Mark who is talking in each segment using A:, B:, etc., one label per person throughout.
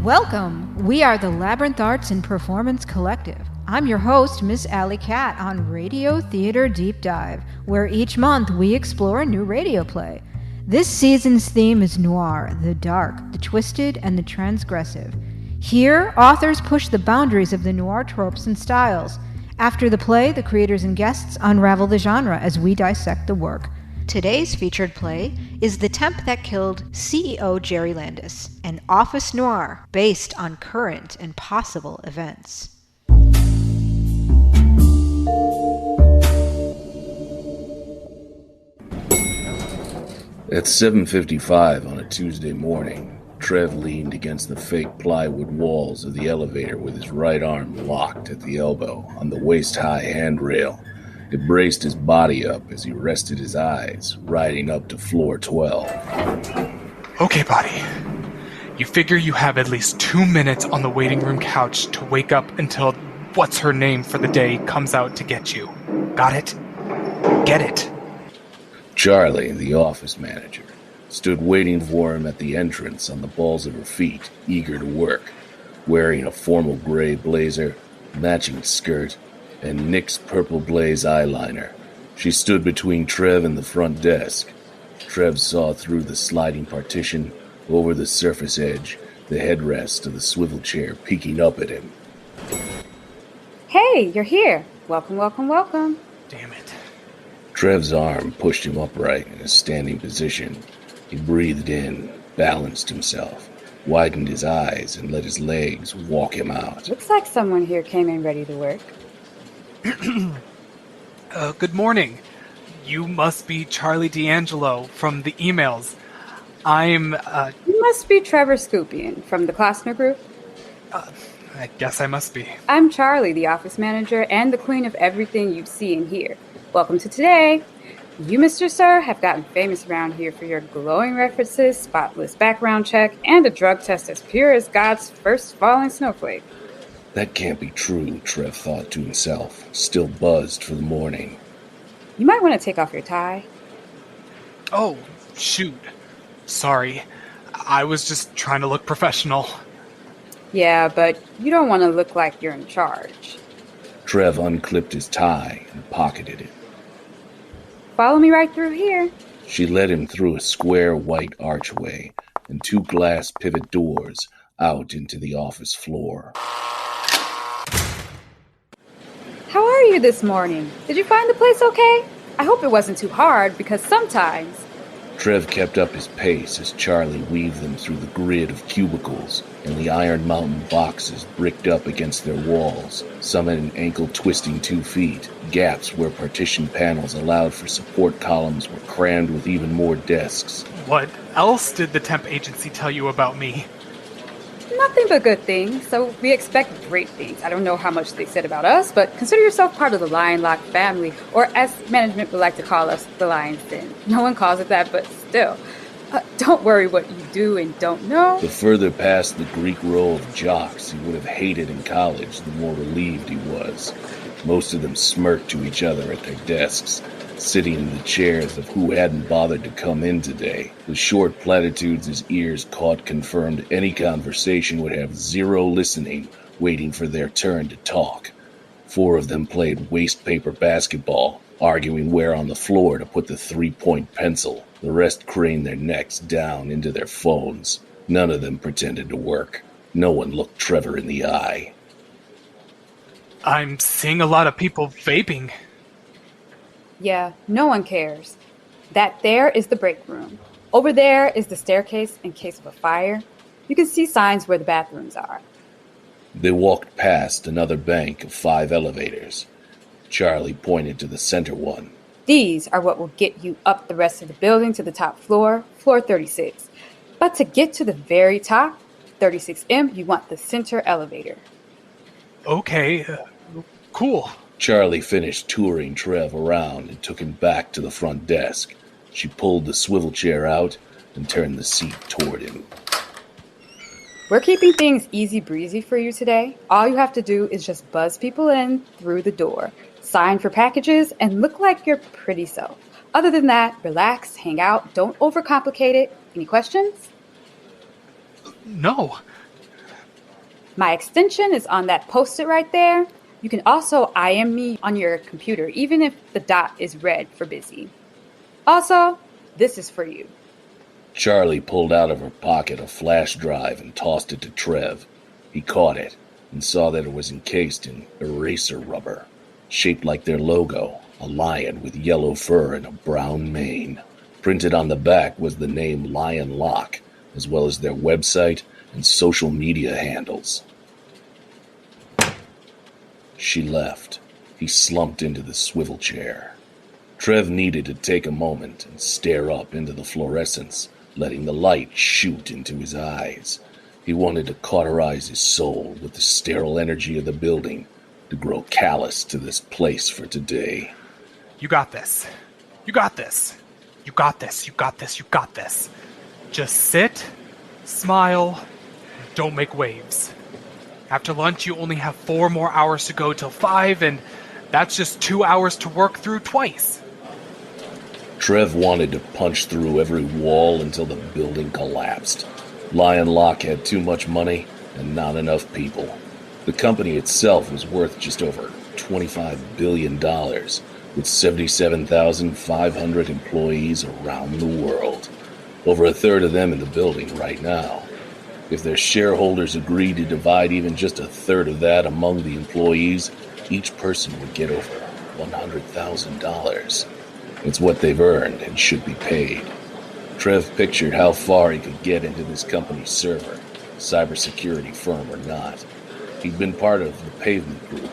A: Welcome! We are the Labyrinth Arts and Performance Collective. I'm your host, Miss Alley Cat, on Radio Theater Deep Dive, where each month we explore a new radio play. This season's theme is noir, the dark, the twisted, and the transgressive. Here, authors push the boundaries of the noir tropes and styles. After the play, the creators and guests unravel the genre as we dissect the work. Today's featured play is The Temp That Killed CEO Jerry Landis, an office noir based on current and possible events.
B: At 7:55 on a Tuesday morning, Trev leaned against the fake plywood walls of the elevator with his right arm locked at the elbow on the waist-high handrail It braced his body up as he rested his eyes, riding up to floor 12.
C: Okay, buddy. You figure you have at least 2 minutes on the waiting room couch to wake up until what's-her-name for the day comes out to get you. Got it? Get it.
B: Charlie, the office manager, stood waiting for him at the entrance on the balls of her feet, eager to work, wearing a formal gray blazer, matching skirt, and NYX purple blaze eyeliner. She stood between Trev and the front desk. Trev saw through the sliding partition, over the surface edge, the headrest of the swivel chair peeking up at him.
D: Hey, you're here. Welcome, welcome, welcome.
C: Damn it.
B: Trev's arm pushed him upright in a standing position. He breathed in, balanced himself, widened his eyes, and let his legs walk him out.
D: Looks like someone here came in ready to work.
C: Good morning. You must be Charlie D'Angelo from the emails.
D: You must be Trevor Scoopian from the Klossner Group.
C: I guess I must be.
D: I'm Charlie, the office manager, and the queen of everything you see and hear. Welcome to today. You, Mr. Sir, have gotten famous around here for your glowing references, spotless background check, and a drug test as pure as God's first falling snowflake.
B: That can't be true, Trev thought to himself, still buzzed for the morning.
D: You might want to take off your tie.
C: Oh, shoot. Sorry. I was just trying to look professional.
D: Yeah, but you don't want to look like you're in charge.
B: Trev unclipped his tie and pocketed it.
D: Follow me right through here.
B: She led him through a square white archway and 2 glass pivot doors out into the office floor.
D: How are you this morning? Did you find the place okay? I hope it wasn't too hard, because sometimes...
B: Trev kept up his pace as Charlie weaved them through the grid of cubicles and the Iron Mountain boxes bricked up against their walls, some at an ankle-twisting 2 feet. Gaps where partition panels allowed for support columns were crammed with even more desks.
C: What else did the temp agency tell you about me?
D: Nothing but good things, so we expect great things. I don't know how much they said about us, but consider yourself part of the Lion Lock family, or as management would like to call us, the Lion's Den. No one calls it that, but still. Don't worry what you do and don't know.
B: The further past the Greek row of jocks he would have hated in college, the more relieved he was. Most of them smirked to each other at their desks, sitting in the chairs of who hadn't bothered to come in today. The short platitudes his ears caught confirmed any conversation would have zero listening, waiting for their turn to talk. 4 of them played waste paper basketball, arguing where on the floor to put the 3-point pencil. The rest craned their necks down into their phones. None of them pretended to work. No one looked Trevor in the eye.
C: I'm seeing a lot of people vaping.
D: Yeah, no one cares. That there is the break room. Over there is the staircase in case of a fire. You can see signs where the bathrooms are.
B: They walked past another bank of 5 elevators. Charlie pointed to the center one.
D: These are what will get you up the rest of the building to the top floor, floor 36. But to get to the very top, 36M, you want the center elevator.
C: Okay, cool.
B: Charlie finished touring Trev around and took him back to the front desk. She pulled the swivel chair out and turned the seat toward him.
D: We're keeping things easy breezy for you today. All you have to do is just buzz people in through the door, sign for packages, and look like your pretty self. Other than that, relax, hang out, don't overcomplicate it. Any questions?
C: No.
D: My extension is on that post-it right there. You can also IM me on your computer, even if the dot is red for busy. Also, this is for you.
B: Charlie pulled out of her pocket a flash drive and tossed it to Trev. He caught it and saw that it was encased in eraser rubber, shaped like their logo, a lion with yellow fur and a brown mane. Printed on the back was the name Lion Lock, as well as their website and social media handles. She left. He slumped into the swivel chair. Trev needed to take a moment and stare up into the fluorescence, letting the light shoot into his eyes. He wanted to cauterize his soul with the sterile energy of the building, to grow callous to this place for today.
C: You got this. You got this. You got this. You got this. You got this. Just sit, smile, don't make waves. After lunch, you only have 4 more hours to go till 5, and that's just 2 hours to work through twice.
B: Trev wanted to punch through every wall until the building collapsed. Lion Lock had too much money and not enough people. The company itself was worth just over $25 billion, with 77,500 employees around the world. Over a third of them in the building right now. If their shareholders agreed to divide even just a third of that among the employees, each person would get over $100,000. It's what they've earned and should be paid. Trev pictured how far he could get into this company's server, cybersecurity firm or not. He'd been part of the Pavement Group,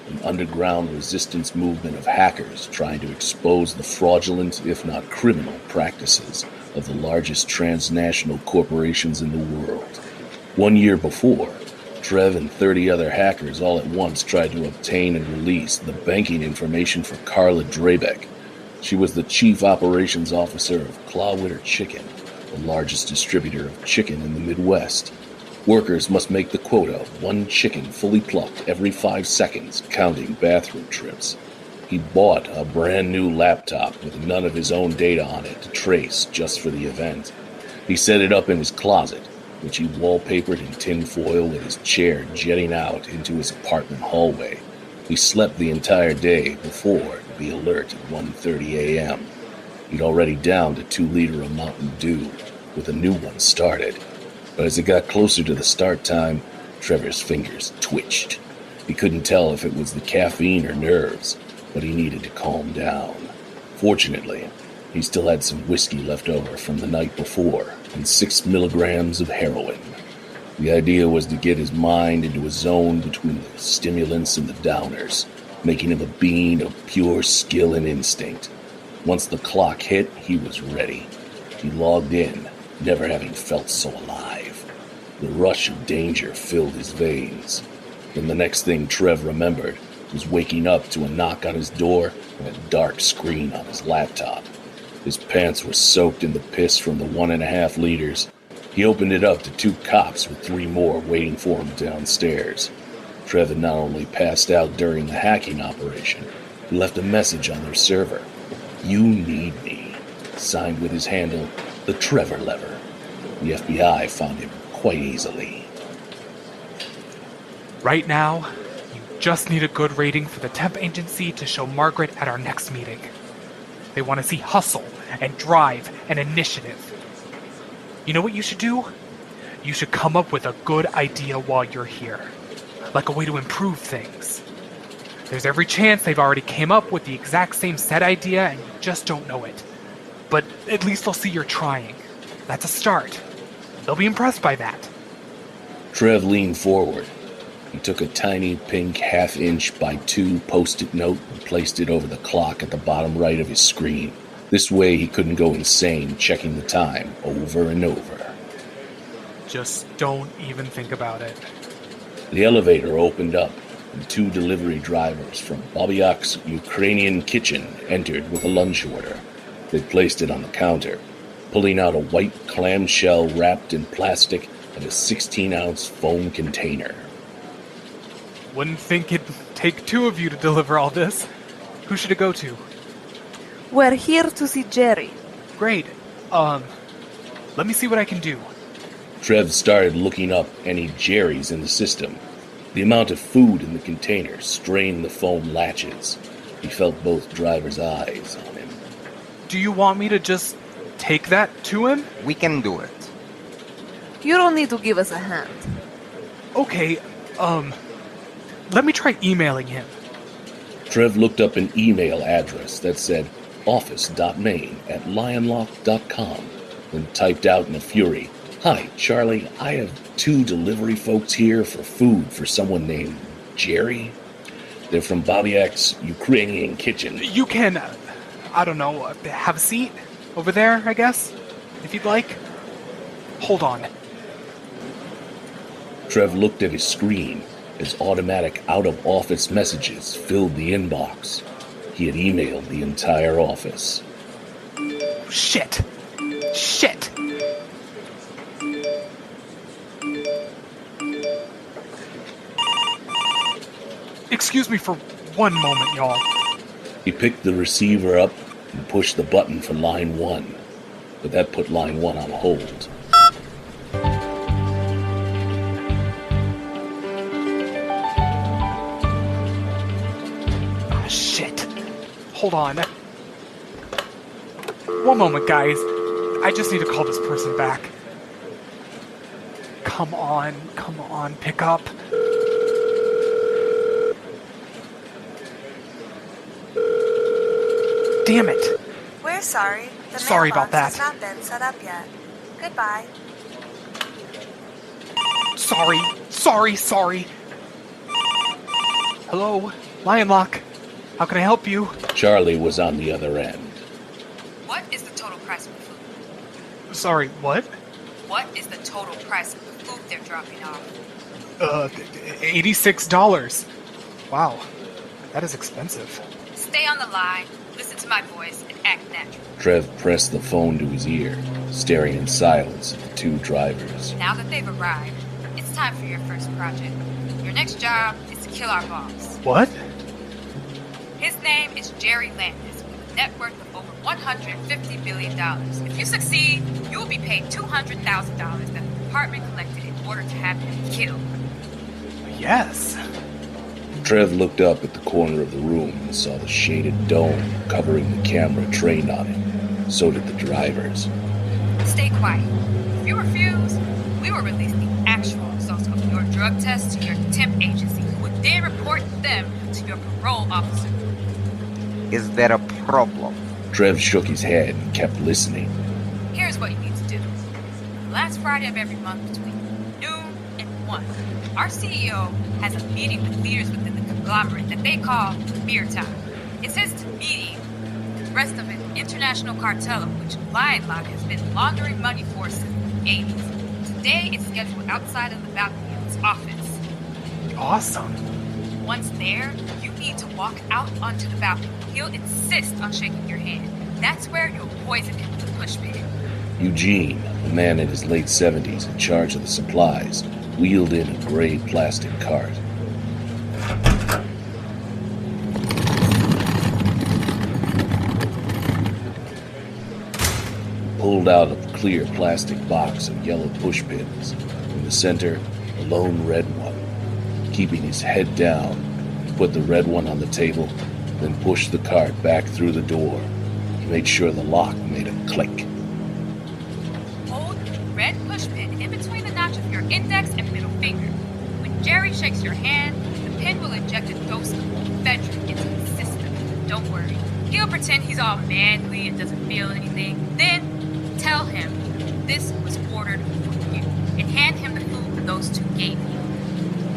B: an underground resistance movement of hackers trying to expose the fraudulent, if not criminal, practices of the largest transnational corporations in the world. 1 year before, Trev and 30 other hackers all at once tried to obtain and release the banking information for Carla Drabeck. She was the chief operations officer of Clawwitter Chicken, the largest distributor of chicken in the Midwest. Workers must make the quota of 1 chicken fully plucked every 5 seconds, counting bathroom trips. He bought a brand new laptop with none of his own data on it to trace just for the event. He set it up in his closet, which he wallpapered in tin foil with his chair jetting out into his apartment hallway. He slept the entire day before to be alert at 1:30 a.m. He'd already downed a 2-liter of Mountain Dew, with a new one started. But as it got closer to the start time, Trevor's fingers twitched. He couldn't tell if it was the caffeine or nerves, but he needed to calm down. Fortunately, he still had some whiskey left over from the night before and 6 milligrams of heroin. The idea was to get his mind into a zone between the stimulants and the downers, making him a being of pure skill and instinct. Once the clock hit, he was ready. He logged in, never having felt so alive. The rush of danger filled his veins. Then the next thing Trev remembered was waking up to a knock on his door and a dark screen on his laptop. His pants were soaked in the piss from the 1.5 liters. He opened it up to 2 cops with 3 more waiting for him downstairs. Trev had not only passed out during the hacking operation, he left a message on their server. "You need me," signed with his handle, the Trevor Lever. The FBI found him quite easily.
C: Right now, you just need a good rating for the temp agency to show Margaret at our next meeting. They want to see hustle and drive and initiative. You know what you should do? You should come up with a good idea while you're here, like a way to improve things. There's every chance they've already came up with the exact same set idea and you just don't know it. But at least they'll see you're trying. That's a start. They'll be impressed by that.
B: Trev leaned forward. He took a tiny pink 1/2-inch by 2 post-it note and placed it over the clock at the bottom right of his screen. This way he couldn't go insane checking the time over and over.
C: Just don't even think about it.
B: The elevator opened up, and 2 delivery drivers from Bobiak's Ukrainian kitchen entered with a lunch order. They placed it on the counter, pulling out a white clamshell wrapped in plastic and a 16-ounce foam container.
C: Wouldn't think it'd take 2 of you to deliver all this. Who should it go to?
E: We're here to see Jerry.
C: Great. Let me see what I can do.
B: Trev started looking up any Jerrys in the system. The amount of food in the container strained the foam latches. He felt both drivers' eyes on him.
C: Do you want me to just take that to him?
F: We can do it.
E: You don't need to give us a hand.
C: Okay, let me try emailing him.
B: Trev looked up an email address that said office.main@lionlock.com, then typed out in a fury, "Hi, Charlie, I have 2 delivery folks here for food for someone named Jerry. They're from Bobiak's Ukrainian kitchen."
C: You can, I don't know, have a seat over there, I guess, if you'd like. Hold on.
B: Trev looked at his screen as automatic out-of-office messages filled the inbox. He had emailed the entire office.
C: Shit! Shit! Excuse me for one moment, y'all.
B: He picked the receiver up and pushed the button for line 1, but that put line 1 on hold.
C: Oh, shit. Hold on. One moment, guys. I just need to call this person back. Come on, pick up. Damn it.
F: We're sorry. The
C: Sorry about
F: mailbox
C: that.
F: has not been set up yet. Goodbye.
C: Sorry. Hello, Lionlock. How can I help you?
B: Charlie was on the other end.
G: What is the total price of the food?
C: Sorry, what?
G: What is the total price of the food they're dropping off?
C: $86. Wow, that is expensive.
G: Stay on the line, listen to my voice, and act natural.
B: Trev pressed the phone to his ear, staring in silence at the two drivers.
G: Now that they've arrived, it's time for your first project. Your next job is to kill our boss.
C: What?
G: His name is Jerry Landis, with a net worth of over $150 billion. If you succeed, you will be paid $200,000 that the department collected in order to have him killed.
C: Yes.
B: Trev looked up at the corner of the room and saw the shaded dome covering the camera trained on it. So did the drivers.
G: Stay quiet. If you refuse, we will release the actual results of your drug test to your Temp agency, who would then report them to your parole officer.
H: Is there a problem?
B: Trev shook his head and kept listening.
G: Here's what you need to do. The last Friday of every month between noon and 1, our CEO has a meeting with leaders within the conglomerate that they call Beer Time. It's his meeting with the rest of an international cartel of which Lionlock has been laundering money for since the 80s. Today it's scheduled outside of the balcony of his office.
C: Awesome.
G: Once there, you need to walk out onto the balcony. He'll insist on shaking your hand. That's where you'll poison him with a push pin.
B: Eugene, a man in his late 70s in charge of the supplies, wheeled in a gray plastic cart. Pulled out a clear plastic box of yellow pushpins. In the center, a lone red one. Keeping his head down, he put the red one on the table, then pushed the cart back through the door. He made sure the lock made a click.
G: Hold the red pushpin in between the notch of your index and middle finger. When Jerry shakes your hand, the pin will inject a dose of ephedrine into the system. Don't worry. He'll pretend he's all manly and doesn't feel anything. Then tell him this was ordered for you and hand him the food those two gave you.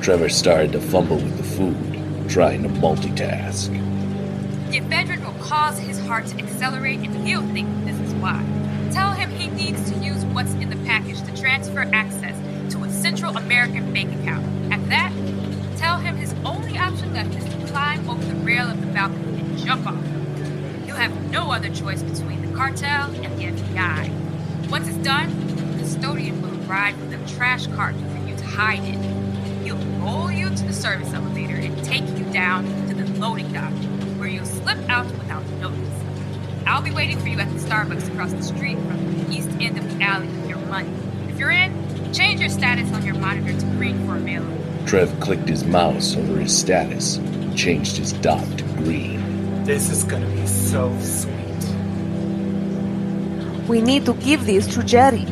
B: Trevor started to fumble with the food, trying to multitask.
G: The ephedrine will cause his heart to accelerate and he'll think this is why. Tell him he needs to use what's in the package to transfer access to a Central American bank account. After that, tell him his only option left is to climb over the rail of the balcony and jump off. He'll have no other choice between the cartel and the FBI. Once it's done, the custodian will arrive with a trash cart for you to hide in. He'll roll you to the service elevator and take you down to the loading dock, where you'll slip out without notice. I'll be waiting for you at the Starbucks across the street from the east end of the alley with your money. If you're in, change your status on your monitor to green for available.
B: Trev clicked his mouse over his status and changed his dot to green.
C: This is gonna be so sweet.
E: We need to give these to Jerry.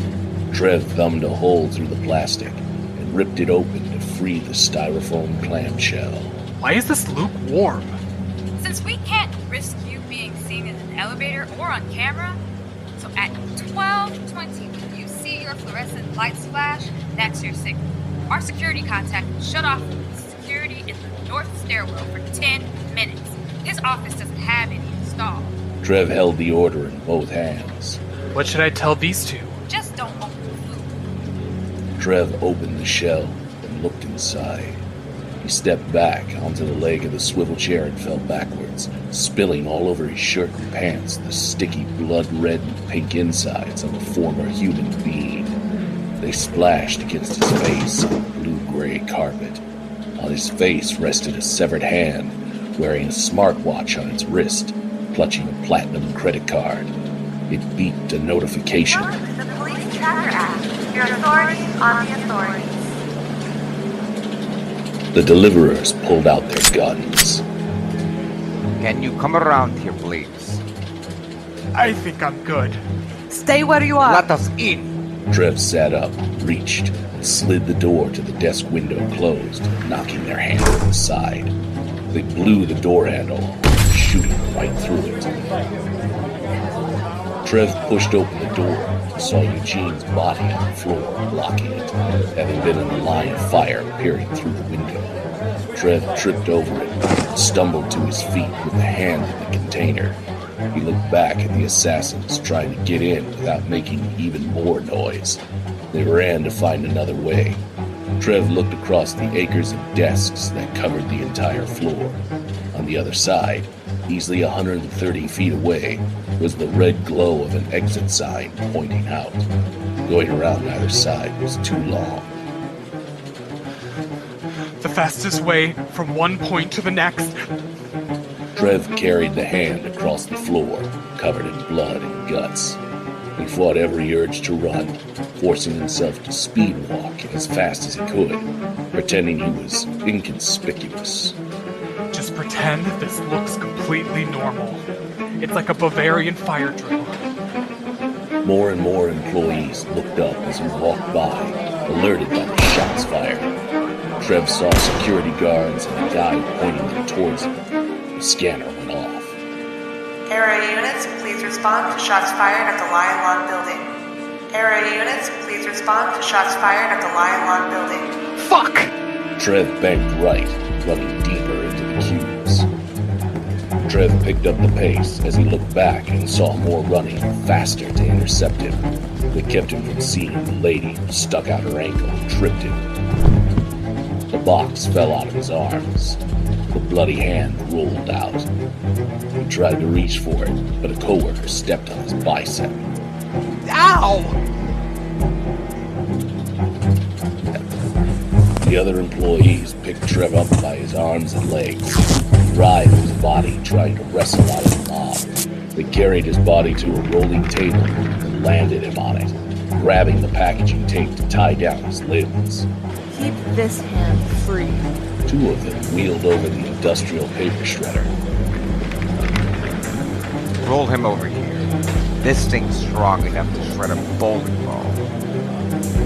B: Trev thumbed a hole through the plastic and ripped it open to free the styrofoam clamshell.
C: Why is this lukewarm?
G: Since we can't risk you being seen in an elevator or on camera, so at 12:20 when you see your fluorescent lights flash, that's your signal. Our security contact will shut off security in the north stairwell for 10 minutes. His office doesn't have any installed.
B: Trev held the order in both hands.
C: What should I tell these two?
G: Just don't open the food.
B: Trev opened the shell and looked inside. He stepped back onto the leg of the swivel chair and fell backwards, spilling all over his shirt and pants the sticky blood-red and pink insides of a former human being. They splashed against his face on the blue-gray carpet. On his face rested a severed hand, wearing a smartwatch on its wrist, clutching a platinum credit card. It beeped a notification.
F: Welcome to the Police Tracker app. Your authority on the authorities.
B: The deliverers pulled out their guns.
H: Can you come around here, please?
C: I think I'm good.
E: Stay where you are.
H: Let us in.
B: Trev sat up, reached, and slid the door to the desk window closed, knocking their hand to the side. They blew the door handle off, shooting right through it. Trev pushed open the door and saw Eugene's body on the floor, blocking it, having been in a line of fire peering through the window. Trev tripped over it and stumbled to his feet with the hand in the container. He looked back at the assassins trying to get in without making even more noise. They ran to find another way. Trev looked across the acres of desks that covered the entire floor. On the other side, easily 130 feet away, was the red glow of an exit sign pointing out. Going around either side was too long.
C: The fastest way from one point to the next.
B: Trev carried the hand across the floor, covered in blood and guts. He fought every urge to run, forcing himself to speed walk as fast as he could, pretending he was inconspicuous.
C: Just pretend this looks completely normal. It's like a Bavarian fire drill.
B: More and more employees looked up as he walked by, alerted by the shots fired. Trev saw security guards and a guy pointing them towards him. The scanner went off.
F: Area units, please respond to shots fired at the Lion Lawn building. Area units, please respond to shots fired at the Lion Lawn building.
C: Fuck!
B: Trev banked right, running deeper into the cubes. Trev picked up the pace as he looked back and saw more running, faster to intercept him. They kept him from seeing the lady who stuck out her ankle and tripped him. The box fell out of his arms. The bloody hand rolled out. He tried to reach for it, but a coworker stepped on his bicep.
C: Ow!
B: The other employees picked Trev up by his arms and legs, writhed his body trying to wrestle out of the mob. They carried his body to a rolling table and landed him on it, grabbing the packaging tape to tie down his limbs.
E: Keep this hand free.
B: Two of them wheeled over the industrial paper shredder.
H: Roll him over here. This thing's strong enough to shred a bowling ball.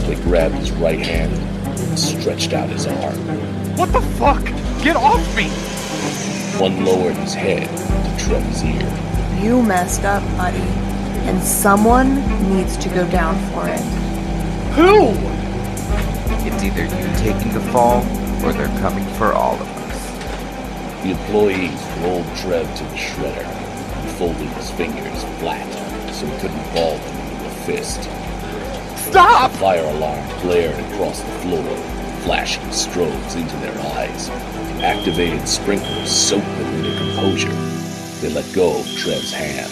B: They grabbed his right hand and stretched out his arm.
C: What the fuck? Get off me!
B: One lowered his head to Trev's ear.
E: You messed up, buddy. And someone needs to go down for it.
C: Who?
H: It's either you taking the fall, or they're coming for all of us.
B: The employees rolled Trev to the shredder and folded his fingers flat so he couldn't ball them into a fist.
C: Stop!
B: The fire alarm blared across the floor, flashing strobes into their eyes. Activated sprinklers soaked them into composure. They let go of Trev's hand.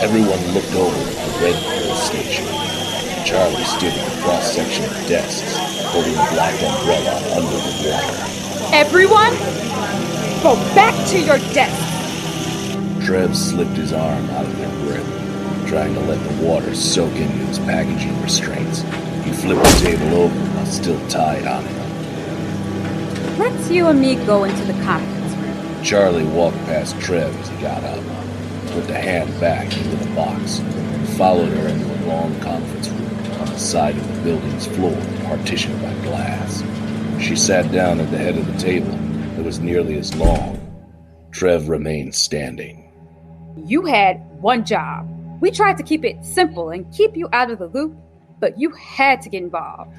B: Everyone looked over at the red pole station. Charlie stood in the cross-section of desks, holding a black umbrella under the water.
D: Everyone, go back to your desk.
B: Trev slipped his arm out of their grip, trying to let the water soak into his packaging restraints. He flipped the table over while still tied on it.
D: Let's you and me go into the conference room.
B: Charlie walked past Trev as he got up, put the hand back into the box, and followed her into a long conference room on the side of the building's floor, partitioned by glass. She sat down at the head of the table that was nearly as long. Trev remained standing.
D: You had one job. We tried to keep it simple and keep you out of the loop, but you had to get involved.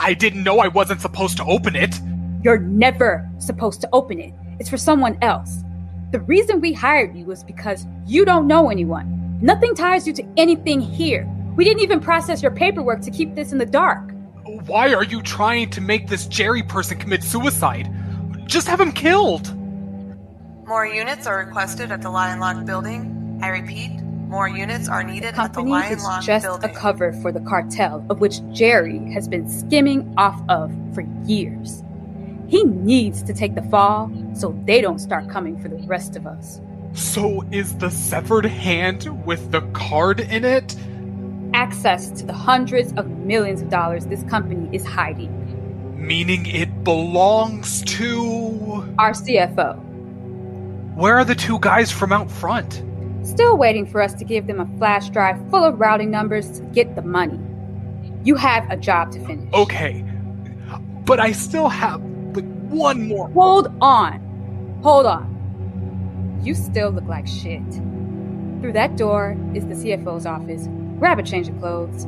C: I didn't know I wasn't supposed to open it.
D: You're never supposed to open it. It's for someone else. The reason we hired you was because you don't know anyone. Nothing ties you to anything here. We didn't even process your paperwork to keep this in the dark.
C: Why are you trying to make this Jerry person commit suicide? Just have him killed!
F: More units are requested at the Lion Lock building. I repeat, more units are needed at the
D: Company
F: Lion
D: is
F: Lock
D: just
F: building.
D: a cover for the cartel, of which Jerry has been skimming off of for years. He needs to take the fall so they don't start coming for the rest of us.
C: So is the severed hand with the card in it?
D: Access to the hundreds of millions of dollars this company is hiding.
C: Meaning it belongs to...
D: Our CFO.
C: Where are the two guys from out front?
D: Still waiting for us to give them a flash drive full of routing numbers to get the money. You have a job to finish.
C: Okay, but I still have, one more.
D: Hold on. You still look like shit. Through that door is the CFO's office. Grab a change of clothes.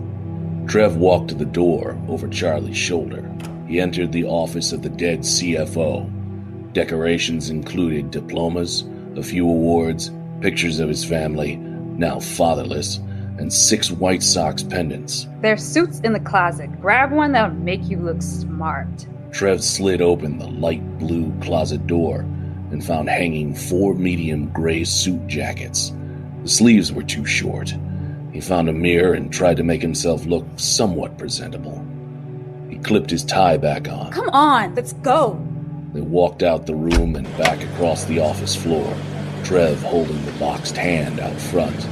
B: Trev walked to the door over Charlie's shoulder. He entered the office of the dead CFO. Decorations included diplomas, a few awards, pictures of his family, now fatherless, and 6 White Sox pendants.
D: There's suits in the closet. Grab one that'll make you look smart.
B: Trev slid open the light blue closet door and found hanging 4 medium gray suit jackets. The sleeves were too short. He found a mirror and tried to make himself look somewhat presentable. He clipped his tie back on.
D: Come on, let's go.
B: They walked out the room and back across the office floor, Trev holding the boxed hand out front.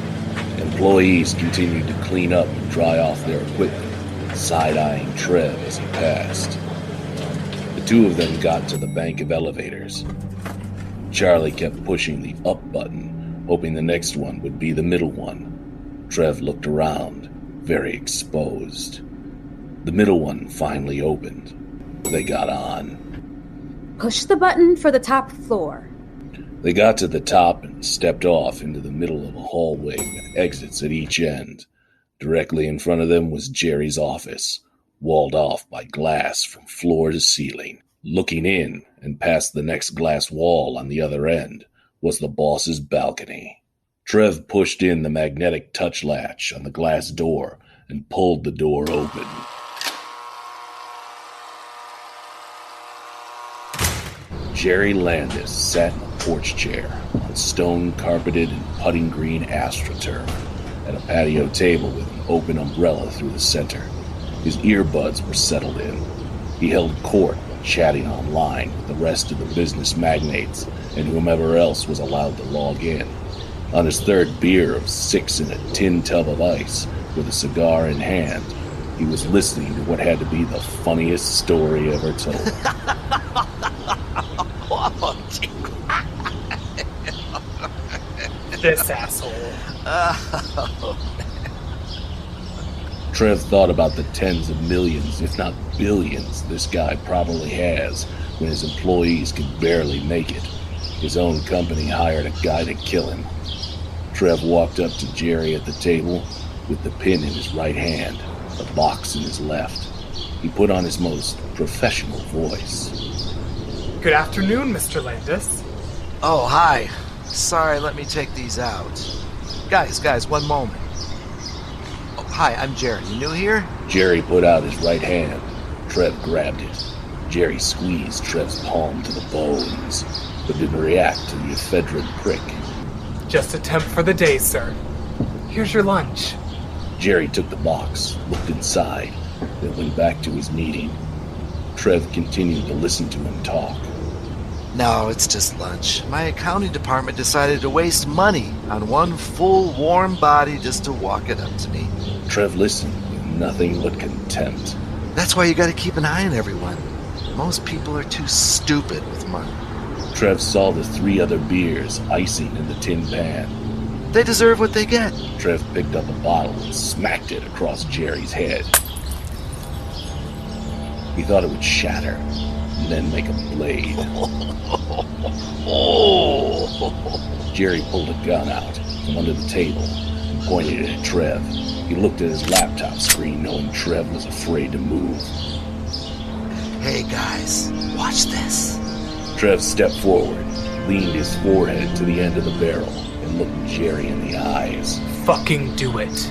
B: Employees continued to clean up and dry off their equipment, side-eyeing Trev as he passed. The two of them got to the bank of elevators. Charlie kept pushing the up button, hoping the next one would be the middle one. Trev looked around, very exposed. The middle one finally opened. They got on.
D: Push the button for the top floor.
B: They got to the top and stepped off into the middle of a hallway with exits at each end. Directly in front of them was Jerry's office, walled off by glass from floor to ceiling. Looking in and past the next glass wall on the other end was the boss's balcony. Trev pushed in the magnetic touch latch on the glass door and pulled the door open. Jerry Landis sat in a porch chair on stone-carpeted and putting green astroturf at a patio table with an open umbrella through the center. His earbuds were settled in. He held court while chatting online with the rest of the business magnates and whomever else was allowed to log in. On his third beer of 6 in a tin tub of ice, with a cigar in hand, he was listening to what had to be the funniest story ever told.
C: This asshole.
B: Trev thought about the tens of millions, if not billions, this guy probably has when his employees could barely make it. His own company hired a guy to kill him. Trev walked up to Jerry at the table with the pin in his right hand, the box in his left. He put on his most professional voice.
C: Good afternoon, Mr. Landis.
I: Oh, hi. Sorry, let me take these out. Guys, one moment. Oh, hi, I'm Jerry. You new here?
B: Jerry put out his right hand. Trev grabbed it. Jerry squeezed Trev's palm to the bones, but didn't react to the ephedrine prick.
C: Just a temp for the day, sir. Here's your lunch.
B: Jerry took the box, looked inside, then went back to his meeting. Trev continued to listen to him talk.
I: No, it's just lunch. My accounting department decided to waste money on one full warm body just to walk it up to me.
B: Trev listened with nothing but contempt.
I: That's why you gotta keep an eye on everyone. Most people are too stupid with money.
B: Trev saw the 3 other beers icing in the tin pan.
I: They deserve what they get.
B: Trev picked up a bottle and smacked it across Jerry's head. He thought it would shatter, and then make a blade. Jerry pulled a gun out from under the table and pointed it at Trev. He looked at his laptop screen, knowing Trev was afraid to move.
I: Hey guys, watch this.
B: Trev stepped forward, leaned his forehead to the end of the barrel, and looked Jerry in the eyes.
C: Fucking do it.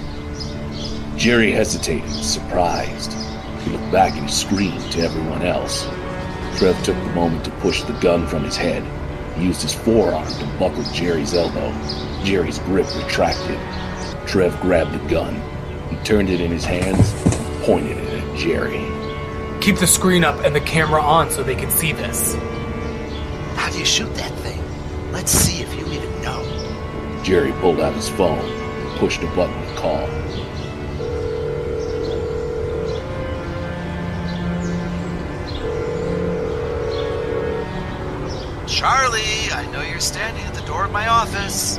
B: Jerry hesitated, surprised. He looked back and he screamed to everyone else. Trev took the moment to push the gun from his head. He used his forearm to buckle Jerry's elbow. Jerry's grip retracted. Trev grabbed the gun. He turned it in his hands and pointed it at Jerry.
C: Keep the screen up and the camera on so they can see this.
I: How do you shoot that thing? Let's see if you even know.
B: Jerry pulled out his phone and pushed a button to call.
I: Charlie, I know you're standing at the door of my office.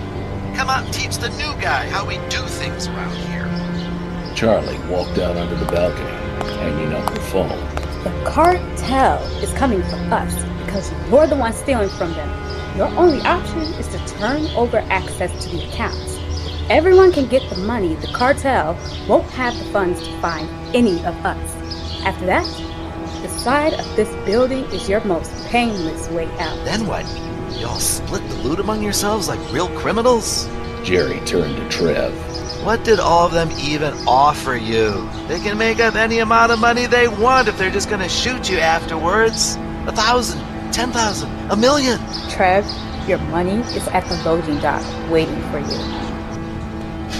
I: Come out and teach the new guy how we do things around here.
B: Charlie walked out onto the balcony, hanging up the phone.
D: The cartel is coming for us because you're the one stealing from them. Your only option is to turn over access to the accounts. If everyone can get the money, the cartel won't have the funds to find any of us. After that, the side of this building is your most painless way out.
I: Then what? Y'all split the loot among yourselves like real criminals?
B: Jerry turned to Trev.
I: What did all of them even offer you? They can make up any amount of money they want if they're just gonna shoot you afterwards. 1,000, 10,000, 1,000,000.
D: Trev, your money is at the loading dock waiting for you.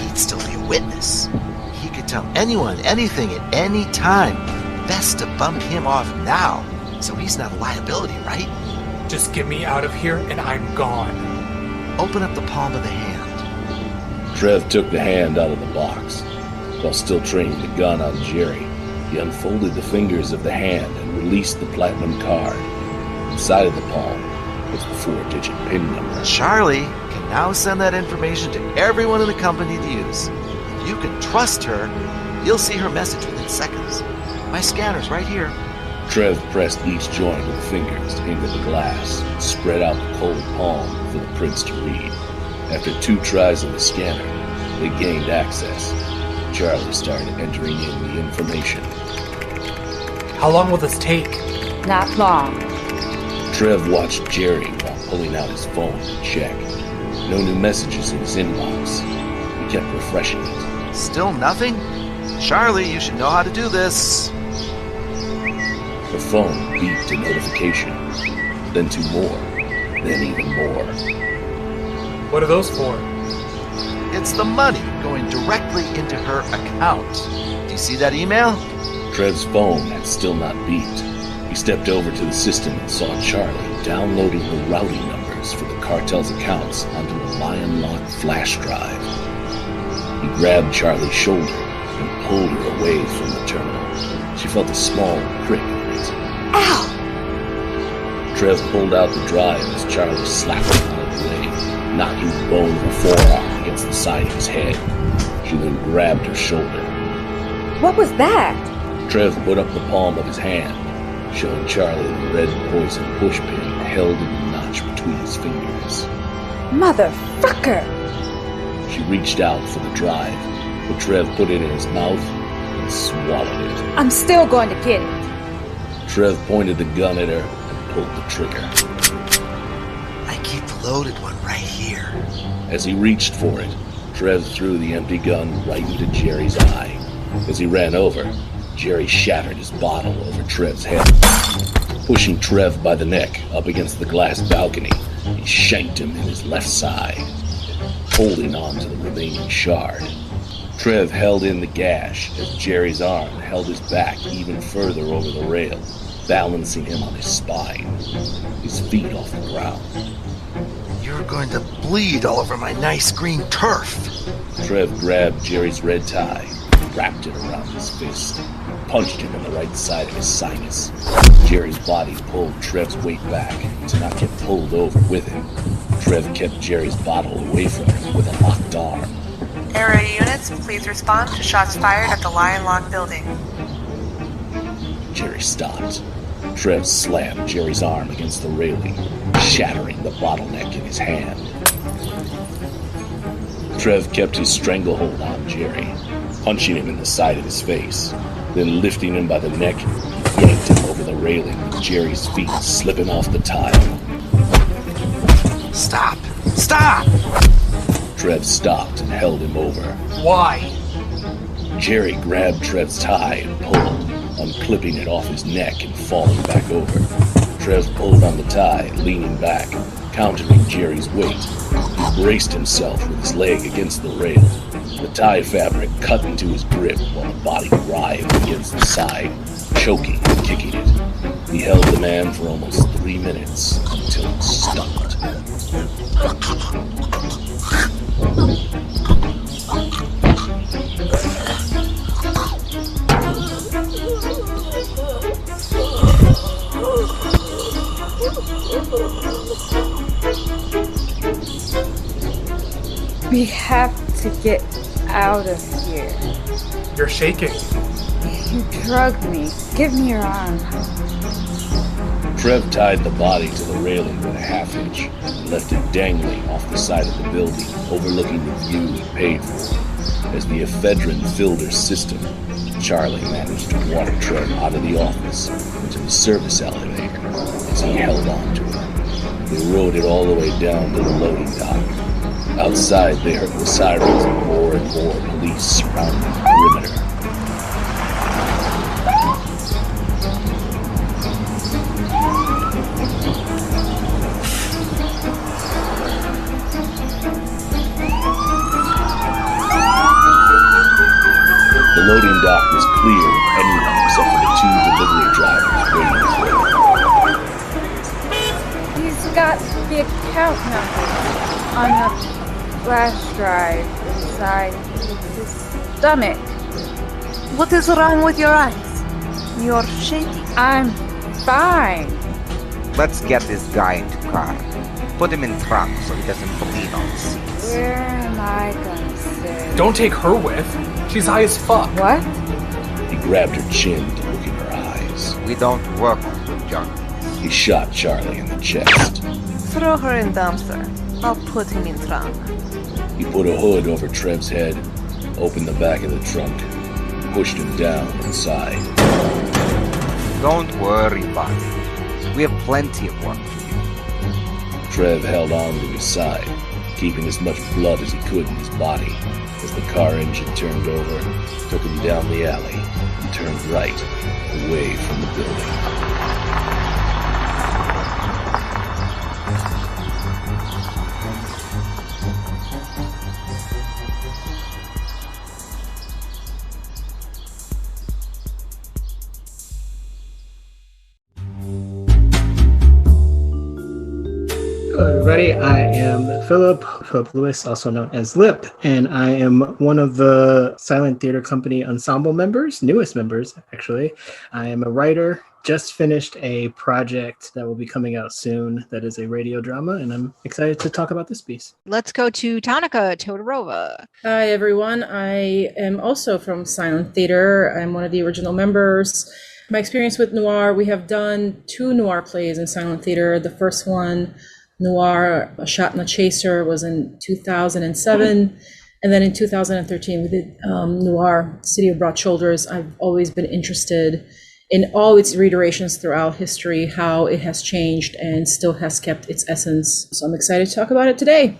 I: He'd still be a witness. He could tell anyone anything at any time. Best to bump him off now, so he's not a liability, right?
C: Just get me out of here and I'm gone.
I: Open up the palm of the hand.
B: Trev took the hand out of the box. While still training the gun on Jerry, he unfolded the fingers of the hand and released the platinum card. Inside of the palm was the 4-digit PIN number.
I: Charlie can now send that information to everyone in the company to use. If you can trust her, you'll see her message within seconds. My scanner's right here.
B: Trev pressed each joint of the fingers into the glass and spread out the cold palm for the prints to read. After 2 tries of the scanner, they gained access. Charlie started entering in the information.
C: How long will this take?
D: Not long.
B: Trev watched Jerry while pulling out his phone to check. No new messages in his inbox. He kept refreshing it.
I: Still nothing? Charlie, you should know how to do this.
B: The phone beeped a notification, then 2 more, then even more.
C: What are those for?
I: It's the money going directly into her account. Do you see that email?
B: Trev's phone had still not beeped. He stepped over to the system and saw Charlie downloading the routing numbers for the cartel's accounts onto a lion-locked flash drive. He grabbed Charlie's shoulder and pulled her away from the terminal. She felt a small prick in it.
D: Ow!
B: Trev pulled out the drive as Charlie slapped him out of the way, knocking the bone of her forearm against the side of his head. She then grabbed her shoulder.
D: What was that?
B: Trev put up the palm of his hand, showing Charlie the red poison pushpin held in the notch between his fingers.
D: Motherfucker!
B: She reached out for the drive, but Trev put it in his mouth and swallowed it.
D: I'm still going to get it.
B: Trev pointed the gun at her and pulled the trigger.
I: I keep the loaded one right here.
B: As he reached for it, Trev threw the empty gun right into Jerry's eye. As he ran over, Jerry shattered his bottle over Trev's head. Pushing Trev by the neck up against the glass balcony, he shanked him in his left side, holding on to the remaining shard. Trev held in the gash as Jerry's arm held his back even further over the rail, balancing him on his spine, his feet off the ground.
I: You're going to bleed all over my nice green turf.
B: Trev grabbed Jerry's red tie, wrapped it around his fist, punched him in the right side of his sinus. Jerry's body pulled Trev's weight back to not get pulled over with him. Trev kept Jerry's bottle away from him with a locked arm.
F: Area units, please respond to shots fired at the Lion Lock building.
B: Jerry stopped. Trev slammed Jerry's arm against the railing, shattering the bottleneck in his hand. Trev kept his stranglehold on Jerry, punching him in the side of his face. Then lifting him by the neck, he yanked him over the railing with Jerry's feet slipping off the tile.
I: Stop! Stop!
B: Trev stopped and held him over.
C: Why?
B: Jerry grabbed Trev's tie and pulled. unclipping it off his neck and falling back over. Trev pulled on the tie, leaning back, countering Jerry's weight. He braced himself with his leg against the rail. The tie fabric cut into his grip while the body writhed against the side, choking and kicking it. He held the man for almost 3 minutes until it stopped.
D: We have to get out of here.
C: You're shaking.
D: You drugged me. Give me your arm.
B: Trev tied the body to the railing with a half-inch and left it dangling off the side of the building, overlooking the view he paid for. As the ephedrine filled her system, Charlie managed to water Trev out of the office into the service elevator as he held on to her. They rode it all the way down to the loading dock. Outside, they heard the sirens of more and more police surrounding the perimeter. The loading dock was clear of anyone except for the 2 delivery drivers waiting for it.
D: He's got the account number on the flash drive inside his stomach.
E: What is wrong with your eyes? You're shaking.
D: I'm fine.
H: Let's get this guy into Carr. Put him in trunk so he doesn't bleed on the seats.
D: Where am I gonna sit?
C: Don't take her with. She's high as fuck.
D: What?
B: He grabbed her chin to look in her eyes.
H: We don't work with junkies.
B: He shot Charlie in the chest.
E: Throw her in dumpster. I'll put him in trunk.
B: He put a hood over Trev's head, opened the back of the trunk, pushed him down inside.
H: Don't worry, buddy. We have plenty of work to do.
B: Trev held on to his side, keeping as much blood as he could in his body, as the car engine turned over, took him down the alley, and turned right, away from the building.
J: Hello, everybody. I am Philip Lewis, also known as Lip, and I am one of the Silent Theater Company ensemble members, newest members, actually. I am a writer, just finished a project that will be coming out soon that is a radio drama, and I'm excited to talk about this piece.
A: Let's go to Tonika Todorova.
K: Hi, everyone. I am also from Silent Theater. I'm one of the original members. My experience with noir, we have done 2 noir plays in Silent Theater. The first one, Noir, A Shot and a Chaser, was in 2007. And then in 2013, we did Noir, City of Broad Shoulders. I've always been interested in all its reiterations throughout history, how it has changed and still has kept its essence. So I'm excited to talk about it today.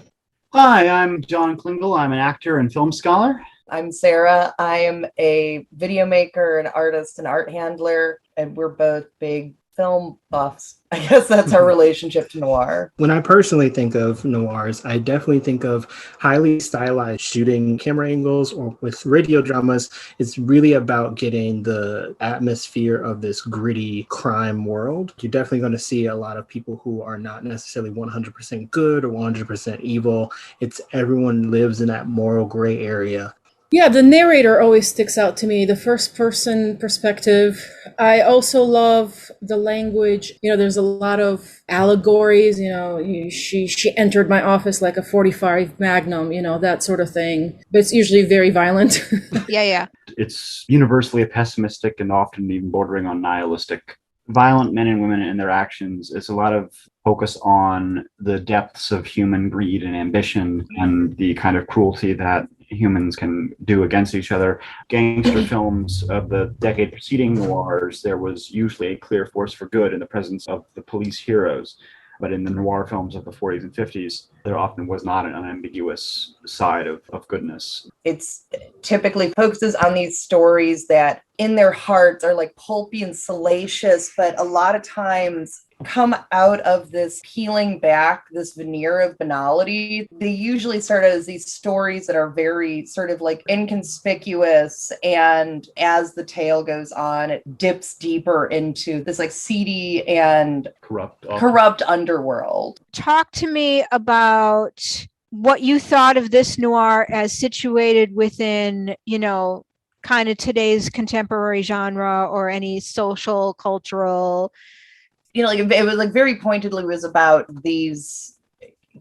L: Hi, I'm John Klingle. I'm an actor and film scholar.
M: I'm Sarah. I am a video maker, an artist, an art handler, and we're both big film buffs. I guess that's our relationship to noir.
J: When I personally think of noirs, I definitely think of highly stylized shooting camera angles, or with radio dramas, it's really about getting the atmosphere of this gritty crime world. You're definitely going to see a lot of people who are not necessarily 100% good or 100% evil. It's everyone lives in that moral gray area.
K: Yeah, the narrator always sticks out to me, the first person perspective. I also love the language. You know, there's a lot of allegories, she entered my office like a 45 Magnum, that sort of thing. But it's usually very violent.
A: Yeah.
L: It's universally pessimistic and often even bordering on nihilistic. Violent men and women and their actions. It's a lot of focus on the depths of human greed and ambition and the kind of cruelty that humans can do against each other. Gangster films of the decade preceding noirs, there was usually a clear force for good in the presence of the police heroes. But in the noir films of the 40s and 50s, there often was not an unambiguous side of goodness.
M: It's typically focuses on these stories that in their hearts are like pulpy and salacious, but a lot of times come out of this peeling back this veneer of banality. They usually start as these stories that are very sort of like inconspicuous, and as the tale goes on, it dips deeper into this like seedy and corrupt underworld.
A: Talk to me about what you thought of this noir as situated within, kind of today's contemporary genre or any social, cultural.
M: Like it was like very pointedly was about these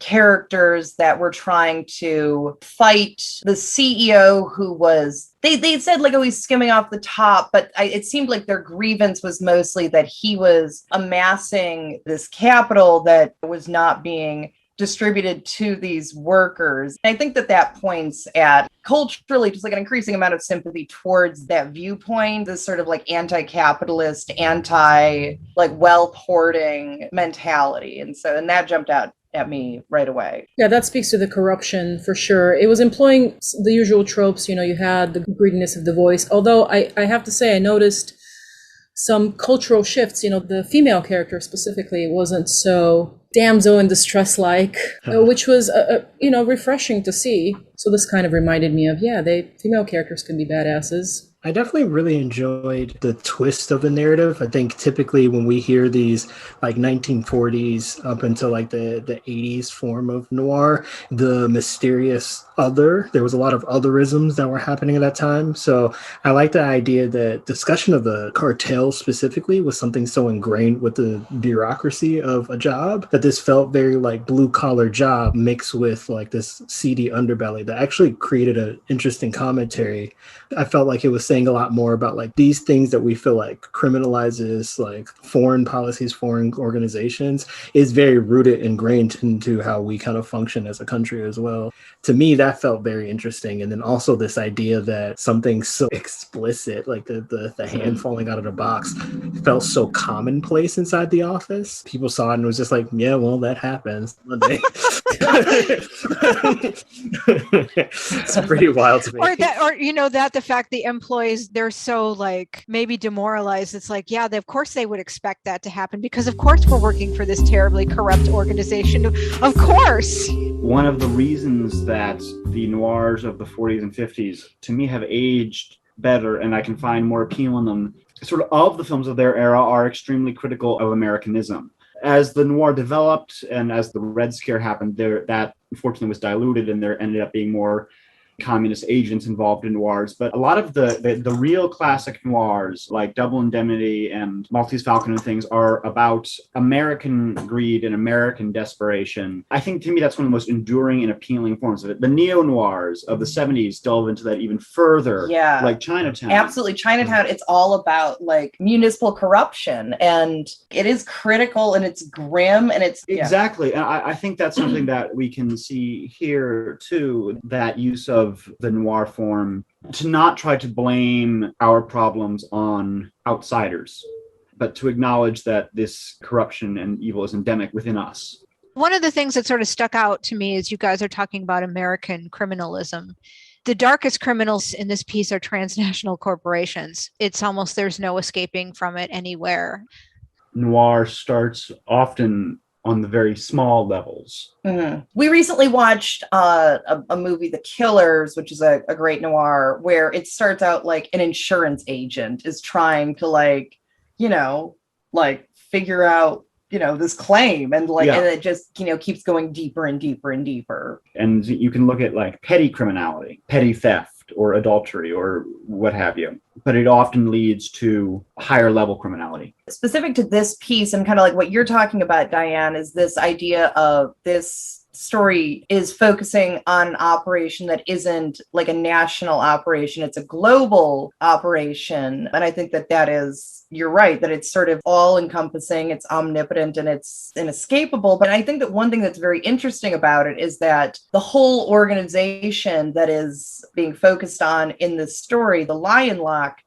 M: characters that were trying to fight the CEO who was, they said like, oh, he's skimming off the top, but it seemed like their grievance was mostly that he was amassing this capital that was not being distributed to these workers. And I think that points at culturally just like an increasing amount of sympathy towards that viewpoint, this sort of like anti-capitalist, like wealth hoarding mentality. And that jumped out at me right away.
K: Yeah, that speaks to the corruption for sure. It was employing the usual tropes. You had the greediness of the voice. Although I have to say, I noticed some cultural shifts. The female character specifically wasn't so damsel in distress like, which was refreshing to see. So this kind of reminded me of female characters can be badasses.
J: I definitely really enjoyed the twist of the narrative. I think typically when we hear these like 1940s up until like the 80s form of noir, the mysterious other, there was a lot of otherisms that were happening at that time. So I like the idea that discussion of the cartel specifically was something so ingrained with the bureaucracy of a job that this felt very like blue collar job mixed with like this seedy underbelly that actually created an interesting commentary. I felt like it was saying a lot more about like these things that we feel like criminalizes like foreign policies, foreign organizations is very rooted, ingrained into how we kind of function as a country as well. To me, that felt very interesting. And then also this idea that something so explicit, like the hand falling out of the box, felt so commonplace inside the office. People saw it and was just like, yeah, well, that happens one day. It's pretty wild to me.
A: Or the fact the employees, they're so like maybe demoralized. It's like, yeah, of course they would expect that to happen because of course we're working for this terribly corrupt organization. Of course.
L: One of the reasons that the noirs of the 40s and 50s to me have aged better and I can find more appeal in them, sort of the films of their era are extremely critical of Americanism. As the noir developed and as the Red Scare happened, that unfortunately was diluted and there ended up being more communist agents involved in noirs. But a lot of the real classic noirs like Double Indemnity and Maltese Falcon and things are about American greed and American desperation. I think to me that's one of the most enduring and appealing forms of it. The neo-noirs of the 70s delve into that even further, like Chinatown.
M: Absolutely. Chinatown, it's all about like municipal corruption, and it is critical and it's grim and it's...
L: Exactly. And I think that's something that we can see here too, that use of the noir form to not try to blame our problems on outsiders, but to acknowledge that this corruption and evil is endemic within us.
A: One of the things that sort of stuck out to me is you guys are talking about American criminalism. The darkest criminals in this piece are transnational corporations. It's almost, there's no escaping from it anywhere.
L: Noir starts often on the very small levels.
M: Mm-hmm. We recently watched a movie, The Killers, which is a great noir, where it starts out like an insurance agent is trying to figure out, this claim and and it just, keeps going deeper and deeper and deeper.
L: And you can look at like petty criminality, petty theft or adultery or what have you, but it often leads to higher level criminality.
M: Specific to this piece and kind of like what you're talking about, Diane, is this idea of this story is focusing on an operation that isn't like a national operation. It's a global operation. And I think that is, you're right, that it's sort of all encompassing, it's omnipotent and it's inescapable. But I think that one thing that's very interesting about it is that the whole organization that is being focused on in this story, the Lion Lock,